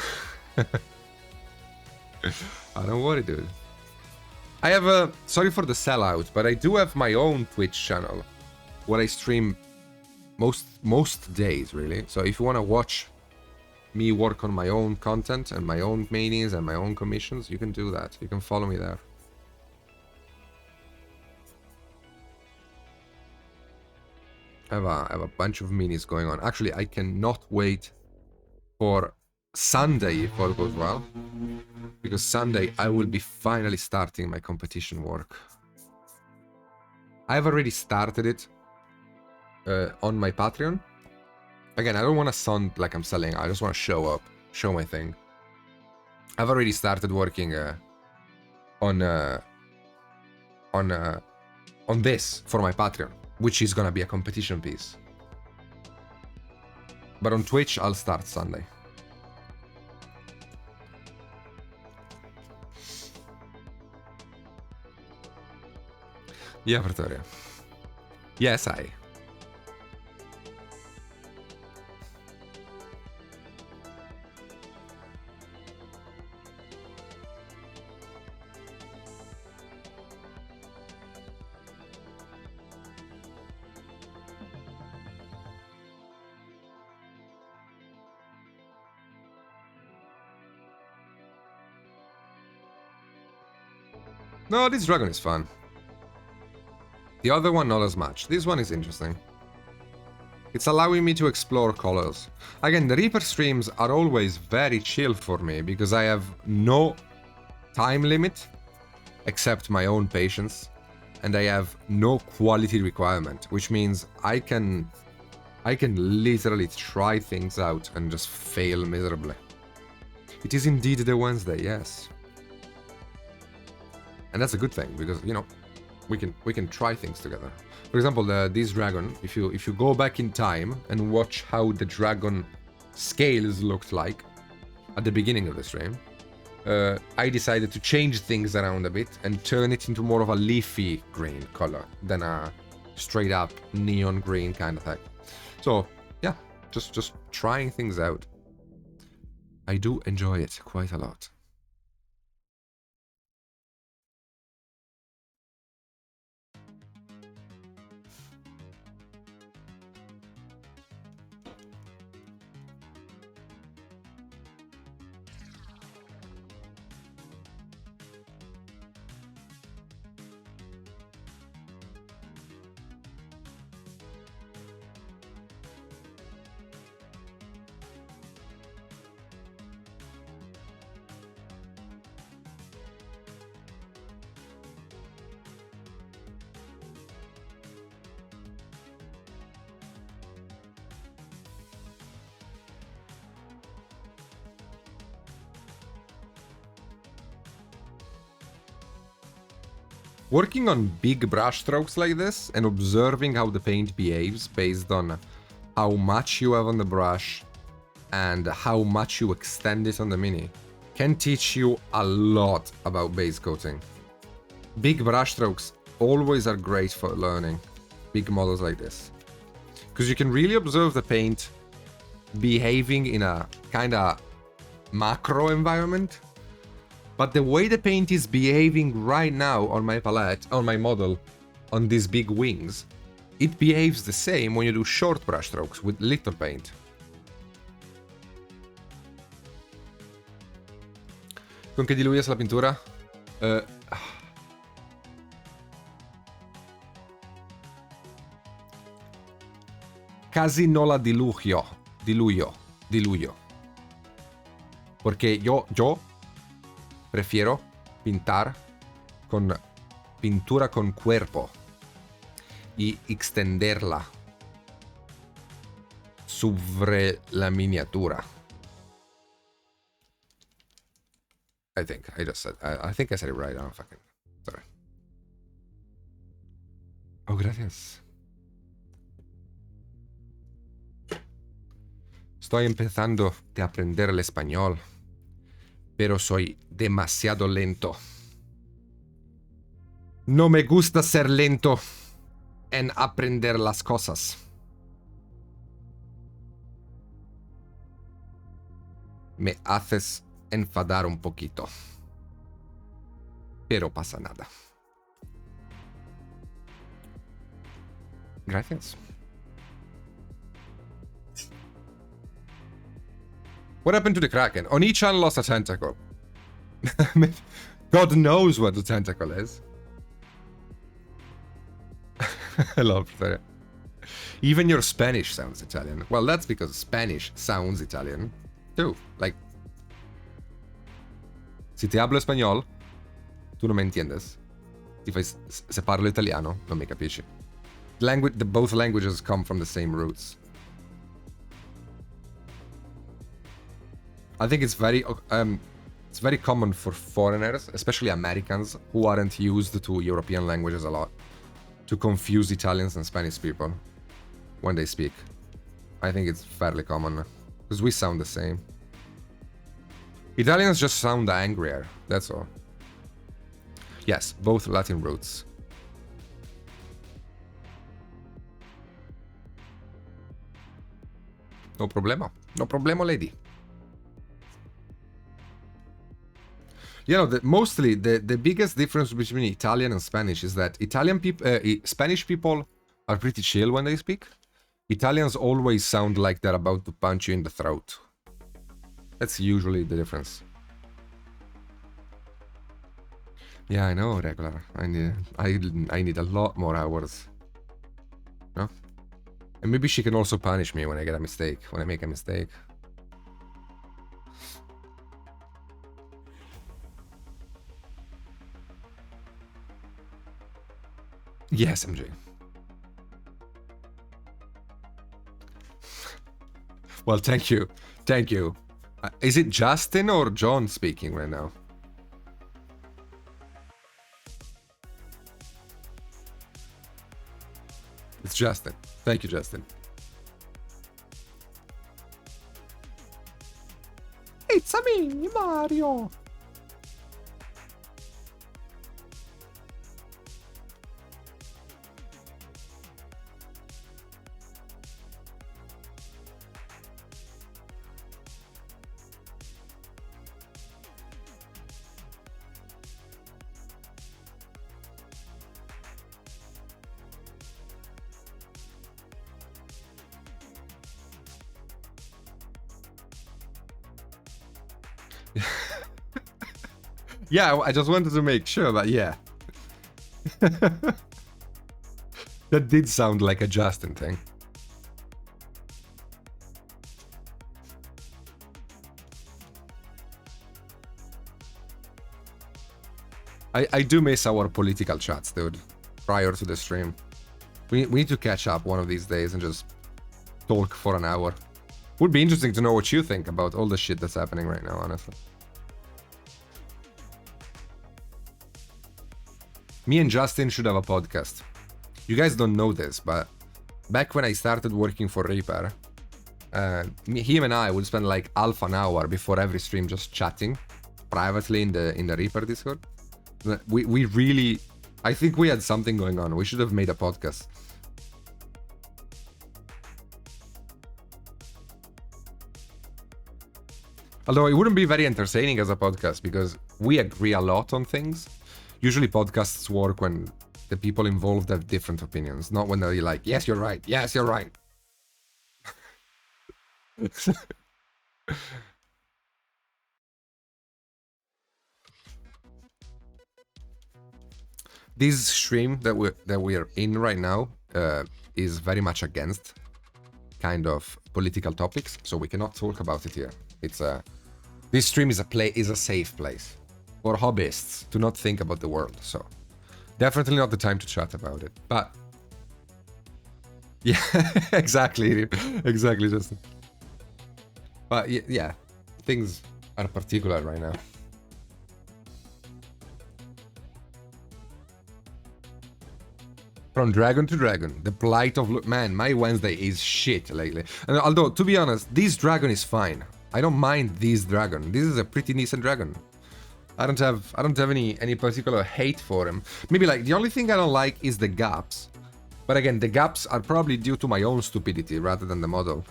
Don't worry, dude. I have a... Sorry for the sellout, but I do have my own Twitch channel. what I stream most days, really. So if you want to watch me work on my own content and my own minis and my own commissions, you can do that. You can follow me there. I have a bunch of minis going on. Actually, I cannot wait for Sunday if all goes well, because Sunday I will be finally starting my competition work. I've already started it on my Patreon. Again, I don't want to sound like I'm selling. I just want to show up, show my thing. I've already started working on this for my Patreon, which is gonna be a competition piece. But on Twitch, I'll start Sunday. Yeah, Pretoria. Yes, I. No, this dragon is fun. The other one, not as much. This one is interesting. It's allowing me to explore colors. Again, the Reaper streams are always very chill for me because I have no time limit except my own patience, and I have no quality requirement, which means I can literally try things out and just fail miserably. It is indeed the Wednesday, yes. And that's a good thing because, you know, we can try things together. For example, this dragon, if you go back in time and watch how the dragon scales looked like at the beginning of the stream, I decided to change things around a bit and turn it into more of a leafy green color than a straight up neon green kind of thing. So yeah, just trying things out. I do enjoy it quite a lot. Working on big brush strokes like this and observing how the paint behaves based on how much you have on the brush and how much you extend it on the mini can teach you a lot about base coating. Big brush strokes always are great for learning big models like this, because you can really observe the paint behaving in a kind of macro environment. But the way the paint is behaving right now on my palette, on my model, on these big wings, it behaves the same when you do short brush strokes with little paint. Con che diluyes la pintura? Casi no la diluyo. Porque yo prefiero pintar con pintura con cuerpo y extenderla sobre la miniatura. I think I said it right. I don't fucking. Sorry. Oh, gracias. Estoy empezando a aprender el español, pero soy demasiado lento. No me gusta ser lento en aprender las cosas. Me haces enfadar un poquito. Pero pasa nada. Gracias. What happened to the Kraken? On each channel lost a tentacle. God knows what the tentacle is. I love that. Even your Spanish sounds Italian. Well, that's because Spanish sounds Italian too. Like, si te hablo español, tu no me entiendes. Se parlo italiano, non mi capisci. Both languages come from the same roots. I think it's very common for foreigners, especially Americans, who aren't used to European languages a lot, to confuse Italians and Spanish people when they speak. I think it's fairly common, because we sound the same. Italians just sound angrier, that's all. Yes, both Latin roots. No problema. No problema, lady. You know, mostly the biggest difference between Italian and Spanish is that Spanish people are pretty chill when they speak. Italians always sound like they're about to punch you in the throat. That's usually the difference. Yeah, I know, regular. I need a lot more hours. No? And maybe she can also punish me when I get a mistake, when I make a mistake. Yes, MJ. Well, thank you. Thank you. Is it Justin or John speaking right now? It's Justin. Thank you, Justin. It's me, Mario. Yeah, I just wanted to make sure that, yeah. That did sound like a Justin thing. I do miss our political chats, dude, prior to the stream. We need to catch up one of these days and just talk for an hour. Would be interesting to know what you think about all the shit that's happening right now, honestly. Me and Justin should have a podcast. You guys don't know this, but back when I started working for Reaper, him and I would spend like half an hour before every stream just chatting privately in the Reaper Discord. We really, I think we had something going on. We should have made a podcast. Although it wouldn't be very entertaining as a podcast because we agree a lot on things. Usually podcasts work when the people involved have different opinions, not when they're like, yes, you're right. Yes, you're right. This stream that we're in right now is very much against kind of political topics, so we cannot talk about it here. It's this stream is a safe place for hobbyists to not think about the world, so definitely not the time to chat about it. But yeah, exactly, Justin. But yeah, things are particular right now. From dragon to dragon, the plight of man. My Wednesday is shit lately. And although, to be honest, this dragon is fine. I don't mind this dragon. This is a pretty decent dragon. I don't have any particular hate for him. Maybe like the only thing I don't like is the gaps. But again, the gaps are probably due to my own stupidity rather than the model.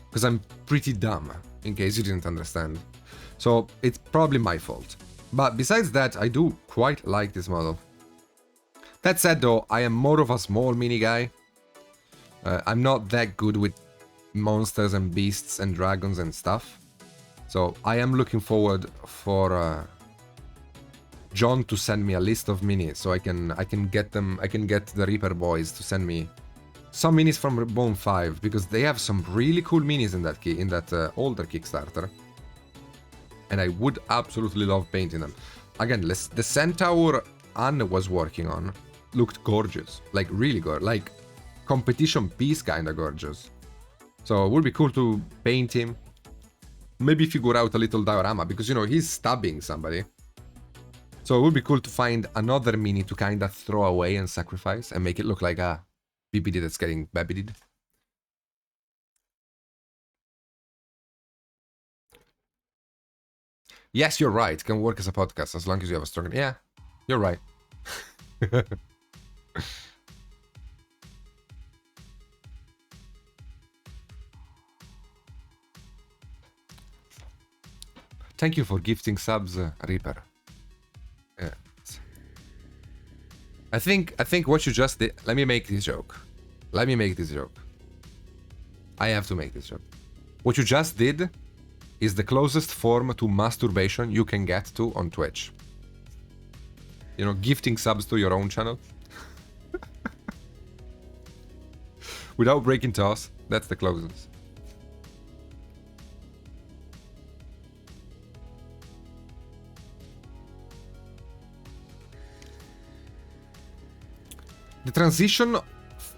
Because I'm pretty dumb, in case you didn't understand. So it's probably my fault. But besides that, I do quite like this model. That said though, I am more of a small mini guy. I'm not that good with monsters and beasts and dragons and stuff. So I am looking forward for John to send me a list of minis so I can get them. I can get the Reaper boys to send me some minis from Bone 5 because they have some really cool minis in that older Kickstarter. And I would absolutely love painting them. Again, the Centaur Anne was working on looked gorgeous, like really good, like competition piece kind of gorgeous. So it would be cool to paint him. Maybe figure out a little diorama because, you know, he's stabbing somebody. So it would be cool to find another mini to kind of throw away and sacrifice and make it look like a BBD that's getting babied. Yes, you're right. Can work as a podcast as long as you have a strong... Yeah, you're right. Thank you for gifting subs, Reaper. Yeah. I think what you just did... Let me make this joke. Let me make this joke. I have to make this joke. What you just did is the closest form to masturbation you can get to on Twitch. You know, gifting subs to your own channel. Without breaking toss, that's the closest. The transition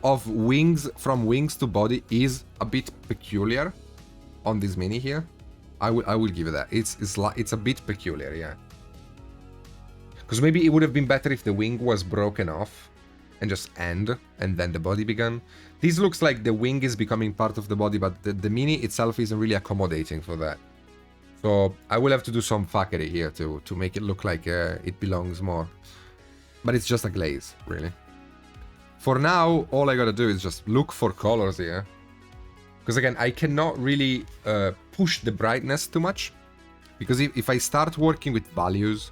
of wings from wings to body is a bit peculiar on this mini here. I will give it that. It's a bit peculiar, yeah. Because maybe it would have been better if the wing was broken off and just end and then the body began. This looks like the wing is becoming part of the body, but the mini itself isn't really accommodating for that. So I will have to do some fuckery here to make it look like it belongs more. But it's just a glaze, really. For now, all I gotta do is just look for colors here. Because again, I cannot really push the brightness too much. Because if I start working with values,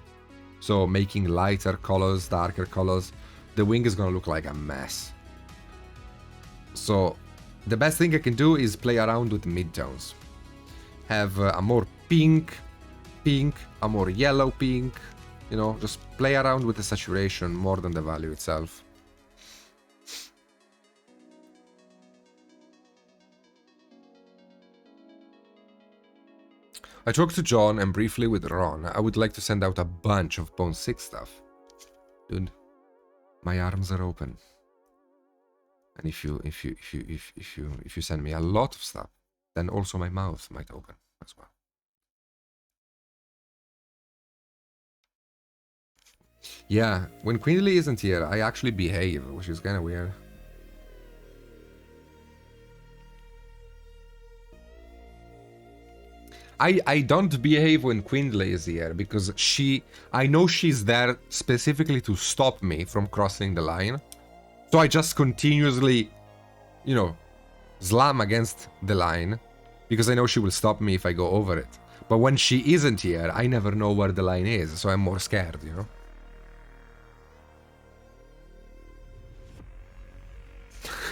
so making lighter colors, darker colors, the wing is gonna look like a mess. So the best thing I can do is play around with midtones. Have a more pink, a more yellow pink, you know, just play around with the saturation more than the value itself. I talked to John and briefly with Ron. I would like to send out a bunch of Bone 6 stuff. Dude, my arms are open. And if you send me a lot of stuff, then also my mouth might open as well. Yeah, when Quindley isn't here, I actually behave, which is kind of weird. I don't behave when Quindley is here because I know she's there specifically to stop me from crossing the line. So I just continuously, you know, slam against the line because I know she will stop me if I go over it. But when she isn't here, I never know where the line is, so I'm more scared, you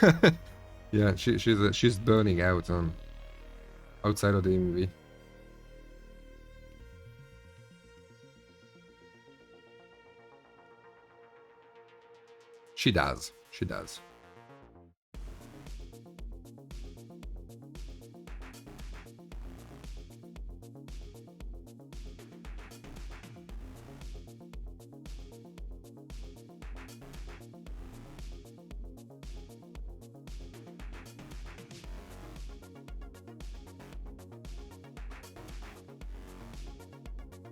know? Yeah, she's burning out on outside of the MV. She does. She does.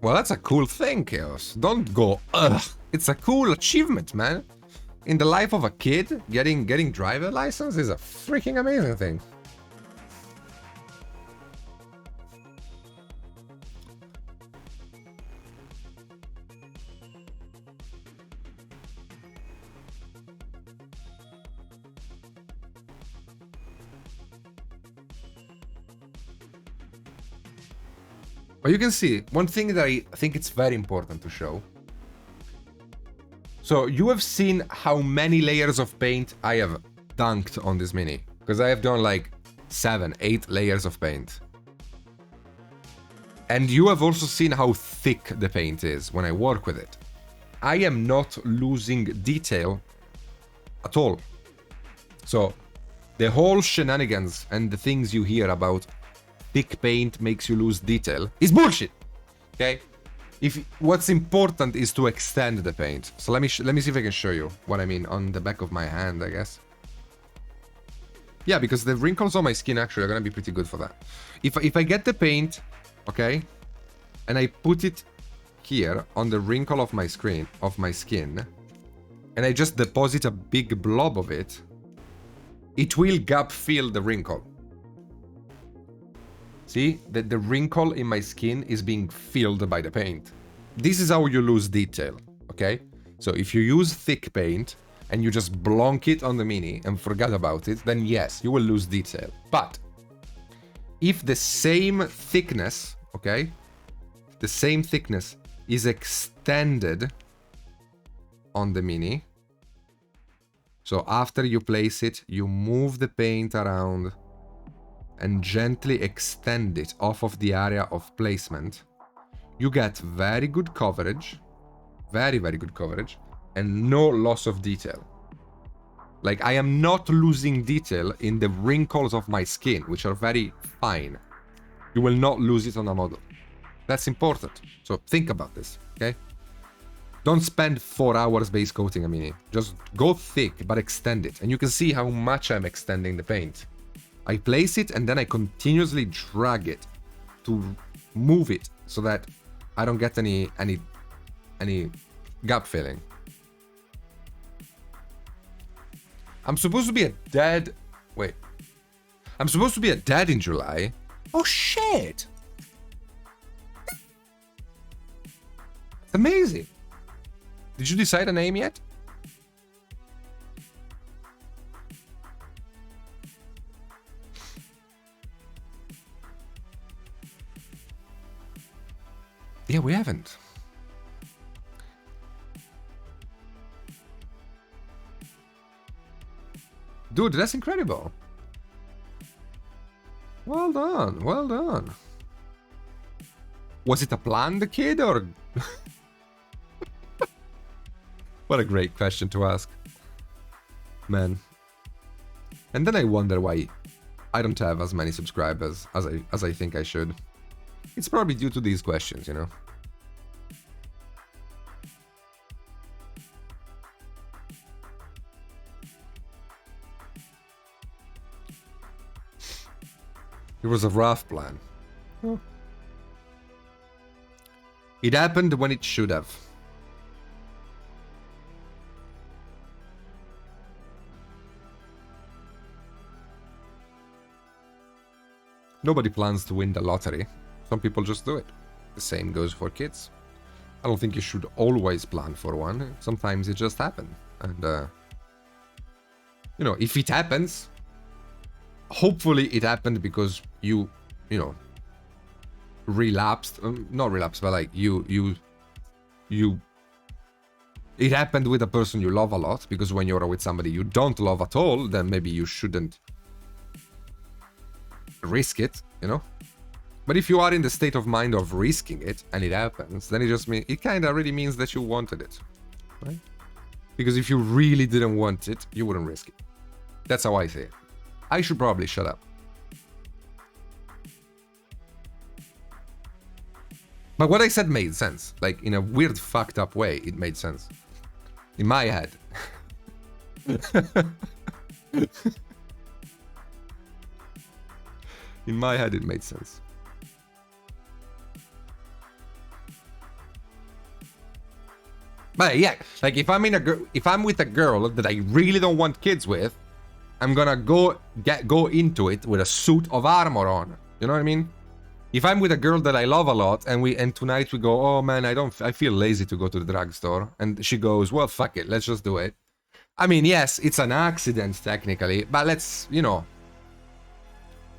Well, that's a cool thing, Chaos. Don't go, ugh. It's a cool achievement, man. In the life of a kid, getting driver license is a freaking amazing thing. But you can see, one thing that I think it's very important to show. So you have seen how many layers of paint I have dunked on this mini. Because I have done like 7, 8 layers of paint. And you have also seen how thick the paint is when I work with it. I am not losing detail at all. So the whole shenanigans and the things you hear about thick paint makes you lose detail is bullshit. Okay? If what's important is to extend the paint. So let me see if I can show you what I mean on the back of my hand, I guess. Yeah, because the wrinkles on my skin actually are gonna be pretty good for that. If I get the paint, okay, and I put it here on the wrinkle of my skin, and I just deposit a big blob of it, it will gap fill the wrinkle. See, the wrinkle in my skin is being filled by the paint. This is how you lose detail, okay? So if you use thick paint and you just blonk it on the mini and forget about it, then yes, you will lose detail. But if the same thickness, okay, the same thickness is extended on the mini, so after you place it, you move the paint around and gently extend it off of the area of placement, you get very good coverage, very, very good coverage, and no loss of detail. Like, I am not losing detail in the wrinkles of my skin, which are very fine. You will not lose it on a model. That's important. So think about this, okay? Don't spend 4 hours base coating a mini. Just go thick, but extend it. And you can see how much I'm extending the paint. I place it and then I continuously drag it to move it so that I don't get any gap filling. I'm supposed to be a dad. Wait. I'm supposed to be a dad in July. Oh shit! Amazing. Did you decide a name yet? Yeah, we haven't. Dude, that's incredible. Well done, well done. Was it a planned kid or... What a great question to ask. Man. And then I wonder why I don't have as many subscribers as I think I should. It's probably due to these questions, you know. It was a rough plan. Oh. It happened when it should have. Nobody plans to win the lottery. Some people just do it. The same goes for kids. I don't think you should always plan for one. Sometimes it just happens. And, you know, if it happens, hopefully it happened because you know, relapsed. Not relapsed, but like it happened with a person you love a lot, because when you're with somebody you don't love at all, then maybe you shouldn't risk it, you know? But if you are in the state of mind of risking it and it happens, then it kind of really means that you wanted it, right? Because if you really didn't want it, you wouldn't risk it. That's how I say it. I should probably shut up. But what I said made sense. Like, in a weird, fucked up way, it made sense. In my head. In my head, it made sense. But yeah, like if I'm with a girl that I really don't want kids with, I'm gonna go into it with a suit of armor on. You know what I mean? If I'm with a girl that I love a lot and tonight we go, oh man, I feel lazy to go to the drugstore, and she goes, well, fuck it, let's just do it. I mean, yes, it's an accident technically, but let's, you know,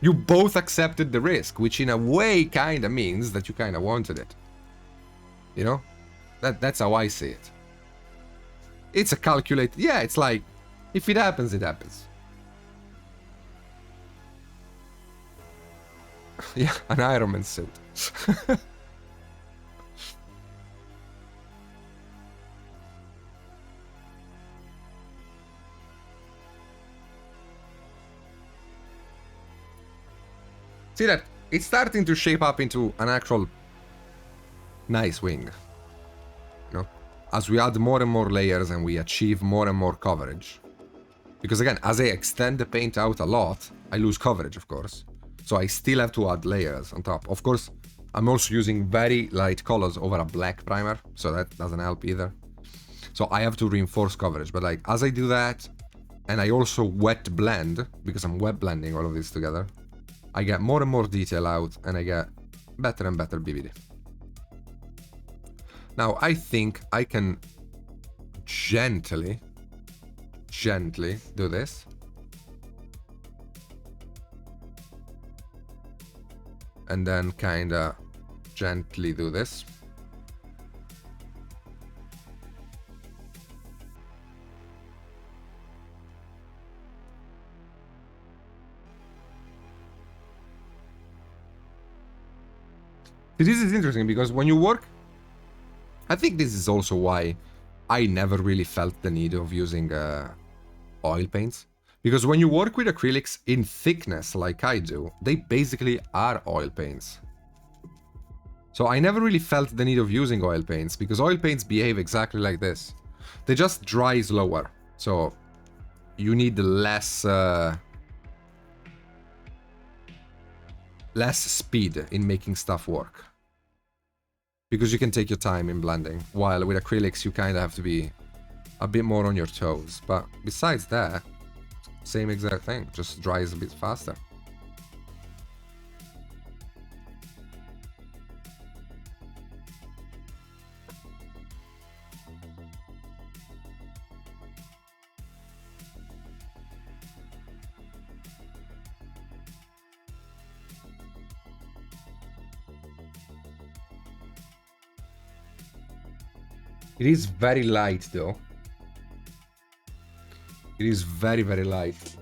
you both accepted the risk, which in a way kind of means that you kind of wanted it. You know? That's how I see it. It's a calculated... Yeah, it's like, if it happens, it happens. Yeah, an Iron Man suit. See that? It's starting to shape up into an actual nice wing. You know? As we add more and more layers and we achieve more and more coverage. Because again, as I extend the paint out a lot, I lose coverage, of course. So I still have to add layers on top. Of course, I'm also using very light colors over a black primer, so that doesn't help either. So I have to reinforce coverage, but like as I do that, and I also wet blend, because I'm wet blending all of this together, I get more and more detail out, and I get better and better BBD. Now, I think I can gently do this. And then kinda gently do this. This is interesting because when you work, I think this is also why I never really felt the need of using oil paints. Because when you work with acrylics in thickness like I do, they basically are oil paints. So I never really felt the need of using oil paints because oil paints behave exactly like this. They just dry slower. So you need less speed in making stuff work. Because you can take your time in blending. While with acrylics you kind of have to be a bit more on your toes. But besides that, same exact thing, just dries a bit faster. It is very light though. It is very, very light.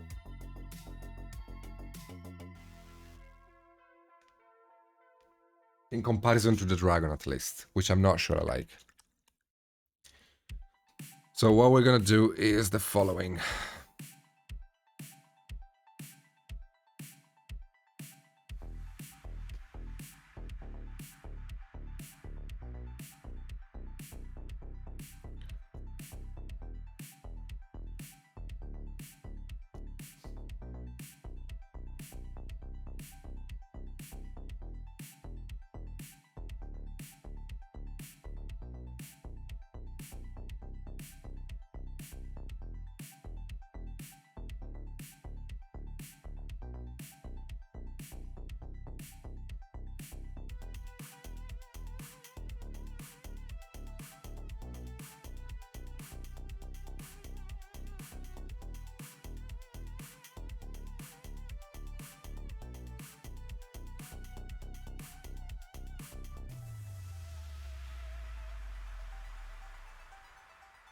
In comparison to the dragon at least, which I'm not sure I like. So what we're gonna do is the following.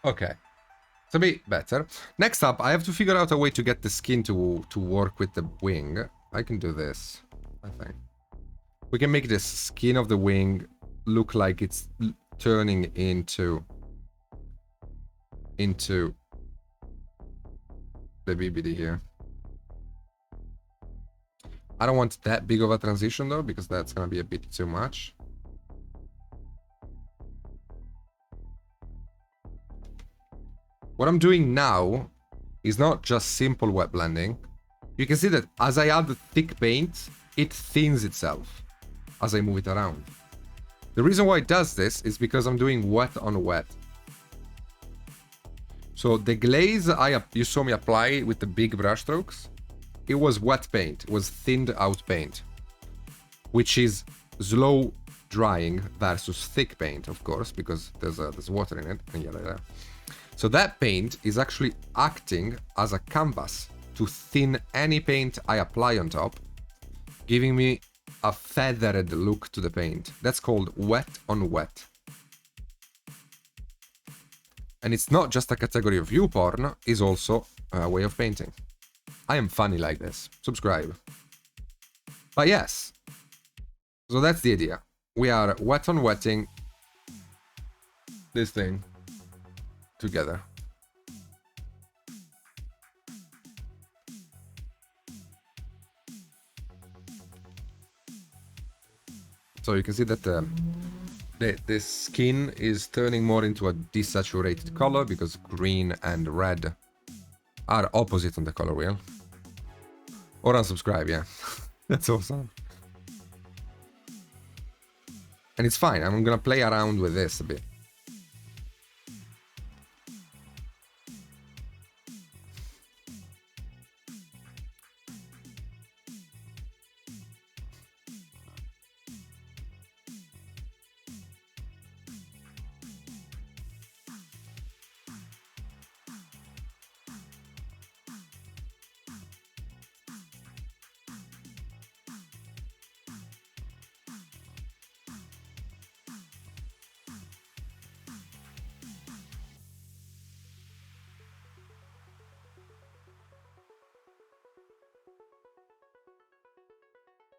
Okay, it's a bit better. Next up, I have to figure out a way to get the skin to work with the wing. I can do this, I think. We can make this skin of the wing look like it's turning into the BBD here. I don't want that big of a transition though, because that's gonna be a bit too much. What I'm doing now is not just simple wet blending. You can see that as I add the thick paint, it thins itself as I move it around. The reason why it does this is because I'm doing wet on wet. So the glaze you saw me apply with the big brush strokes, it was wet paint, it was thinned out paint, which is slow drying versus thick paint, of course, because there's water in it, and yada. So that paint is actually acting as a canvas to thin any paint I apply on top, giving me a feathered look to the paint. That's called wet on wet. And it's not just a category of view porn, it's also a way of painting. I am funny like this. Subscribe. But yes, So that's the idea. We are wet on wetting this thing together. So you can see that the skin is turning more into a desaturated color because green and red are opposite on the color wheel. Or unsubscribe, yeah. That's awesome. And it's fine. I'm gonna play around with this a bit.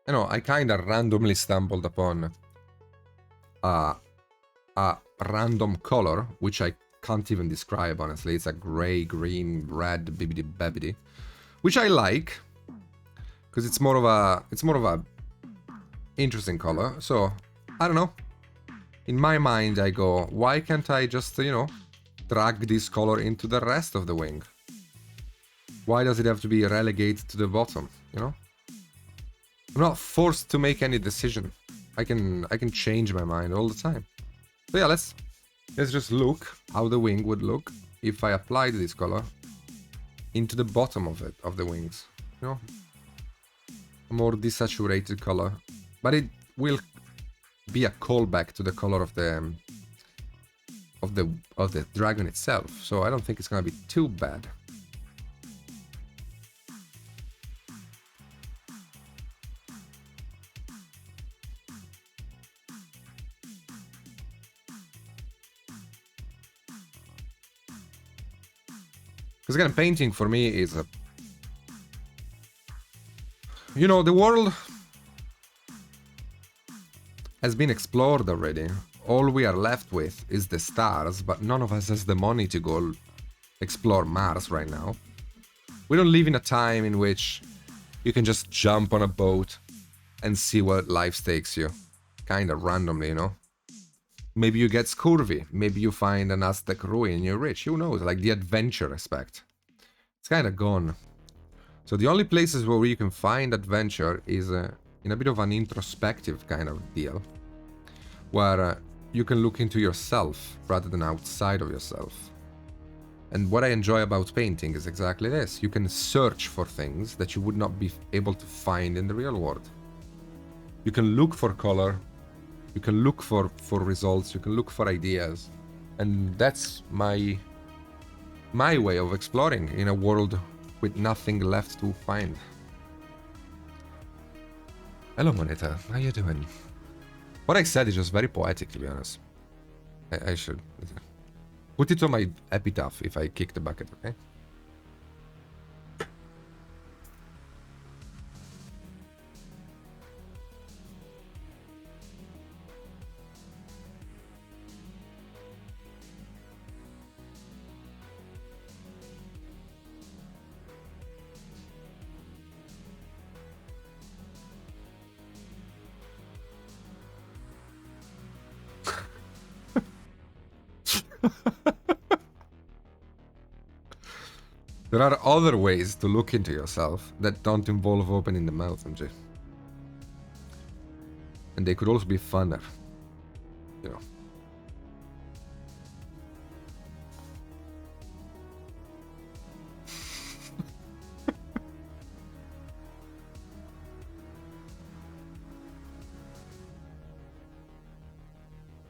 You know, I kind of randomly stumbled upon a random color, which I can't even describe, honestly. It's a gray, green, red, bibbidi babbidi, which I like because it's more of a interesting color. So I don't know. In my mind, I go, why can't I just, you know, drag this color into the rest of the wing? Why does it have to be relegated to the bottom, you know? I'm not forced to make any decision. I can change my mind all the time. So yeah, let's just look how the wing would look if I applied this color into the bottom of the wings. You know? A more desaturated color. But it will be a callback to the color of the dragon itself. So I don't think it's gonna be too bad. Because again, painting for me is a... You know, the world has been explored already. All we are left with is the stars, but none of us has the money to go explore Mars right now. We don't live in a time in which you can just jump on a boat and see what life takes you. Kind of randomly, you know? Maybe you get scurvy. Maybe you find an Aztec ruin and you're rich. Who knows? Like the adventure aspect. It's kind of gone. So the only places where you can find adventure is in a bit of an introspective kind of deal. Where you can look into yourself rather than outside of yourself. And what I enjoy about painting is exactly this. You can search for things that you would not be able to find in the real world. You can look for color. You can look for results. You can look for ideas. And that's my way of exploring in a world with nothing left to find. Hello, Moneta. How you doing? What I said is just very poetic, to be honest. I should put it on my epitaph if I kick the bucket, okay? There are other ways to look into yourself that don't involve opening the mouth, MJ. And they could also be funner. You know.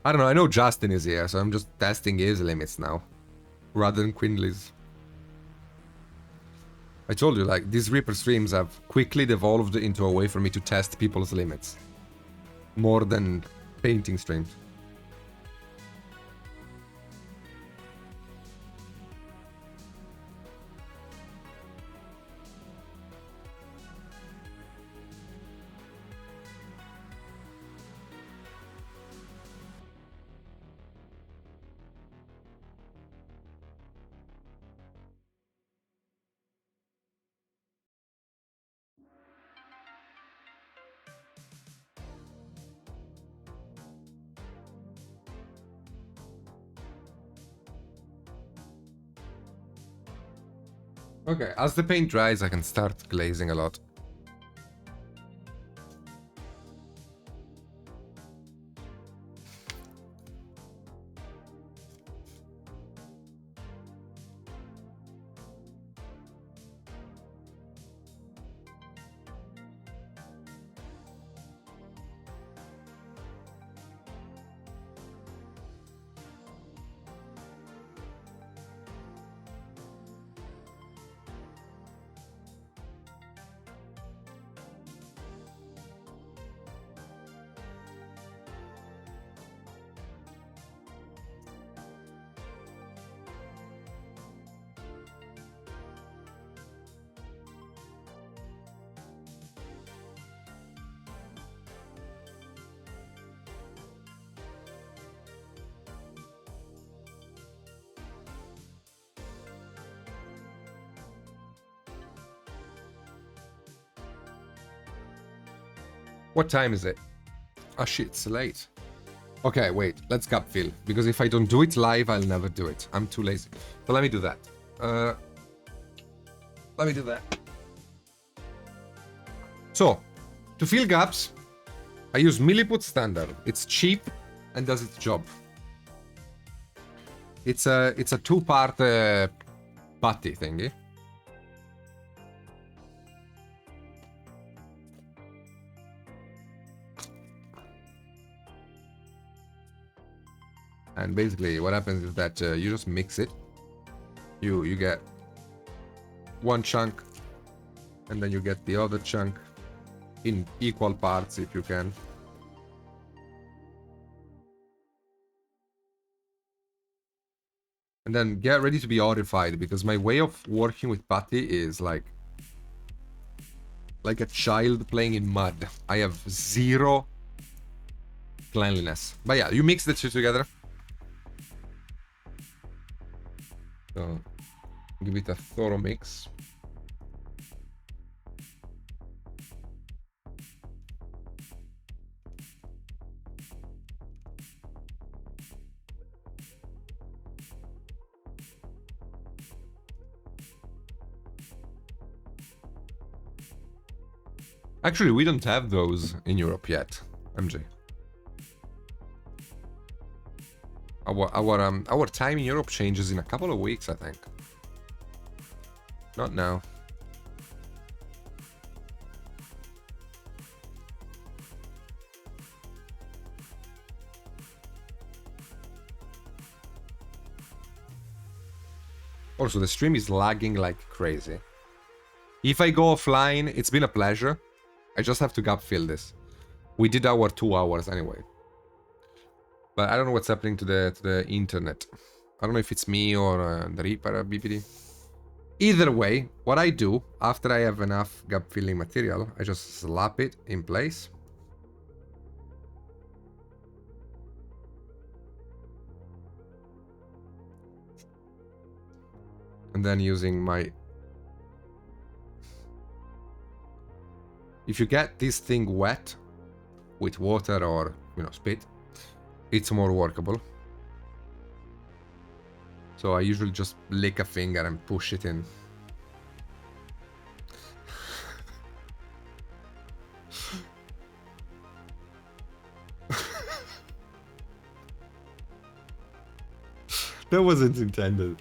I don't know, I know Justin is here, so I'm just testing his limits now. Rather than Quinley's. I told you, like, these Reaper streams have quickly devolved into a way for me to test people's limits. More than painting streams. Okay, as the paint dries, I can start glazing a lot. What time is it? Oh shit, it's late. Okay, wait, let's gut feel. Because if I don't do it live, I'll never do it. I'm too lazy. So let me do that. Let me do that. So, to fill gaps, I use Milliput Standard. It's cheap and does its job. It's a two-part putty thingy. And basically what happens is that you just mix it. You get one chunk, and then you get the other chunk in equal parts if you can. And then get ready to be horrified, because my way of working with putty is like a child playing in mud. I have zero cleanliness. But yeah, you mix the two together. So give it a thorough mix. Actually, we don't have those in Europe yet, MJ. Our time in Europe changes in a couple of weeks, I think. Not now. Also, the stream is lagging like crazy. If I go offline, it's been a pleasure. I just have to gap fill this. We did our 2 hours anyway. But I don't know what's happening to the internet. I don't know if it's me or the Reaper BPD. Either way, what I do, after I have enough gap filling material, I just slap it in place. And then using my... If you get this thing wet with water or, you know, spit, it's more workable. So I usually just lick a finger and push it in. That wasn't intended.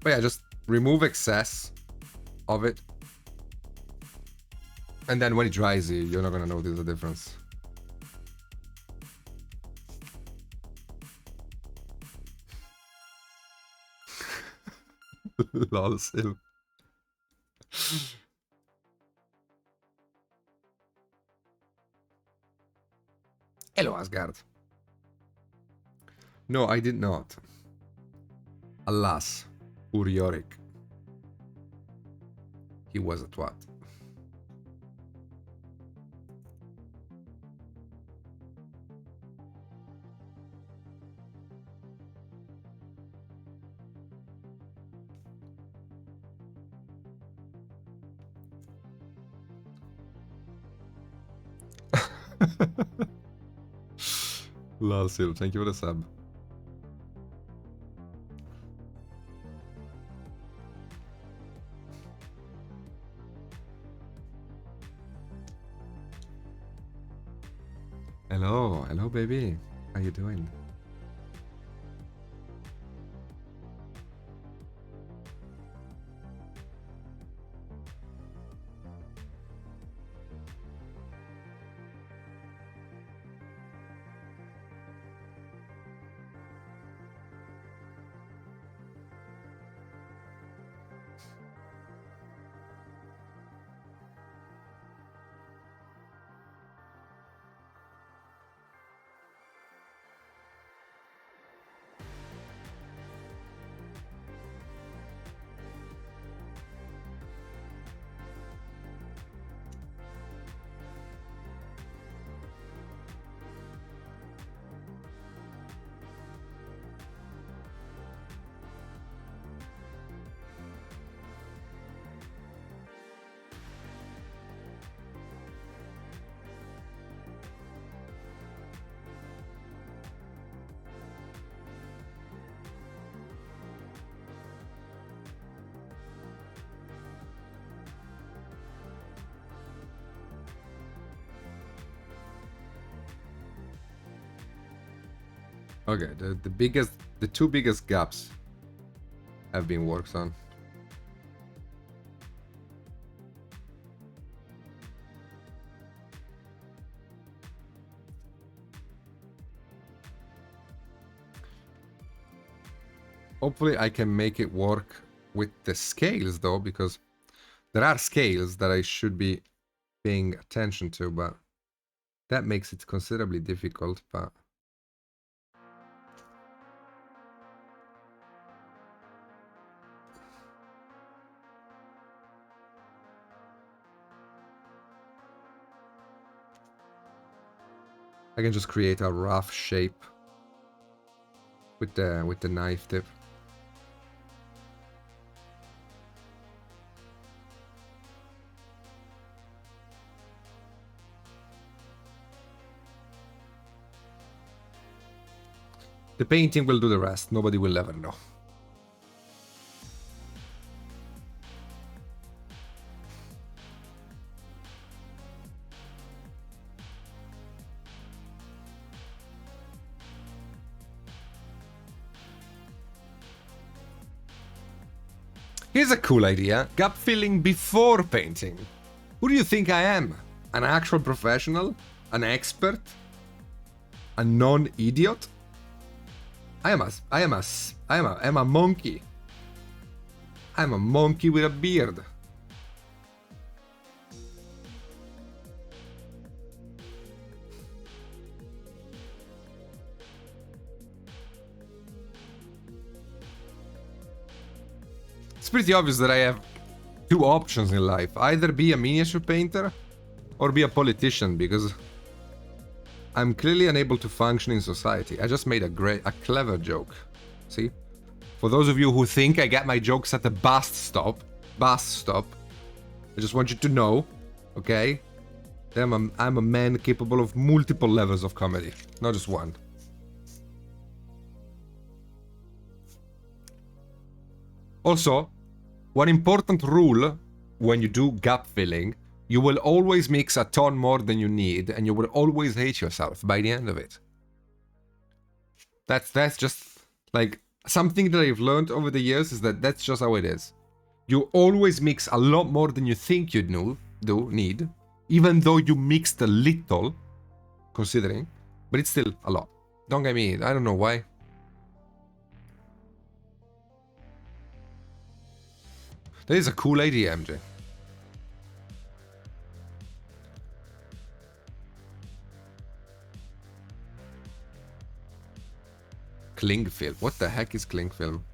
But yeah, just remove excess of it. And then when it dries, you're not gonna notice the difference. Lol, Sil. Hello, Asgard. No, I did not. Alas, poor Yorick. He was a twat. Lol, Sil, thank you for the sub. Hello, hello, baby. How you doing? Okay, the two biggest gaps have been worked on. Hopefully I can make it work with the scales though, because there are scales that I should be paying attention to, but that makes it considerably difficult, but I can just create a rough shape with the knife tip. The painting will do the rest. Nobody will ever know. Here's a cool idea. Gap filling before painting. Who do you think I am? An actual professional? An expert? A non-idiot? I am a monkey. I'm a monkey with a beard. It's pretty obvious that I have two options in life. Either be a miniature painter or be a politician, because I'm clearly unable to function in society. I just made a clever joke. See? For those of you who think I get my jokes at the bus stop, I just want you to know, okay? That I'm a man capable of multiple levels of comedy, not just one. Also, one important rule when you do gap filling, you will always mix a ton more than you need, and you will always hate yourself by the end of it. That's just like something that I've learned over the years, is that that's just how it is. You always mix a lot more than you think you need, Even though you mixed a little, considering, but it's still a lot. Don't get me, I don't know why. That is a cool idea, MJ. Cling film. What the heck is cling film?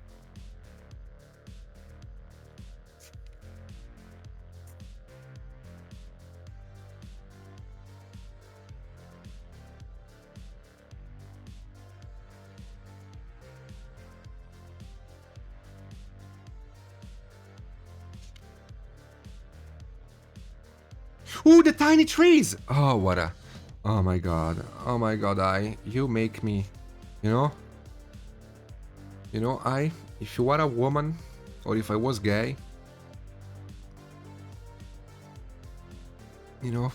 Ooh, the tiny trees! Oh, what a... Oh my god. Oh my god, you make me... You know? You know, if you were a woman, or if I was gay... You know?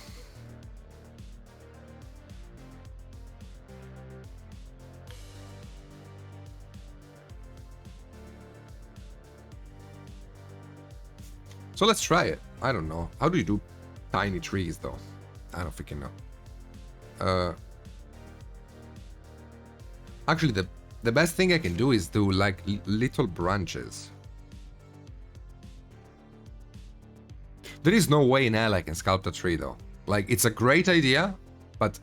So let's try it. I don't know. How do you do tiny trees, though? I don't freaking know. Actually, the best thing I can do is do, like, little branches. There is no way in hell I can sculpt a tree, though. Like, it's a great idea, but...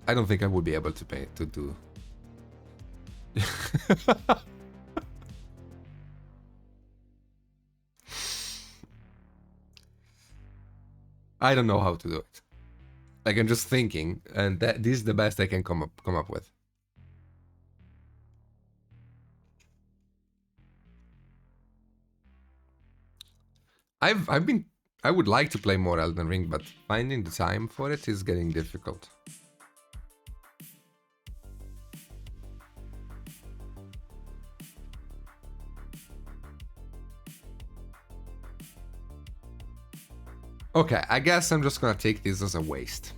I don't think I would be able to paint, to do... I don't know how to do it. Like, I'm just thinking, and this is the best I can come up with. I would like to play more Elden Ring, but finding the time for it is getting difficult. Okay, I guess I'm just gonna take this as a waste.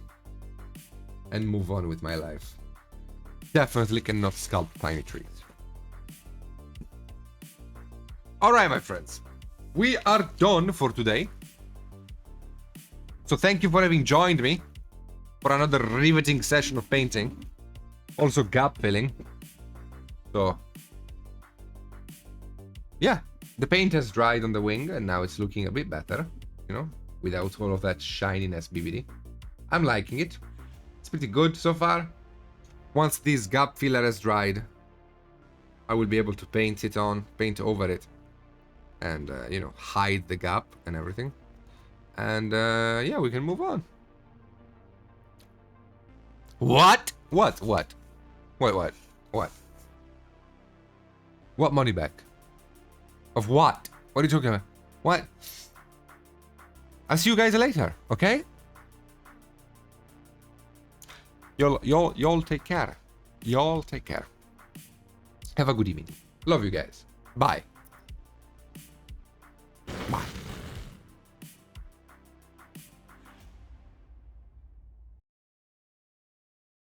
And move on with my life. Definitely cannot sculpt tiny trees. Alright, my friends. We are done for today. So thank you for having joined me for another riveting session of painting. Also gap filling. So... yeah, the paint has dried on the wing and now it's looking a bit better, you know? Without all of that shininess BBD. I'm liking it. It's pretty good so far. Once this gap filler has dried, I will be able to paint over it. And, you know, hide the gap and everything. And, yeah, we can move on. What? What? What? What money back? Of what? What are you talking about? What? I'll see you guys later, okay? Y'all take care. Y'all take care. Have a good evening. Love you guys. Bye.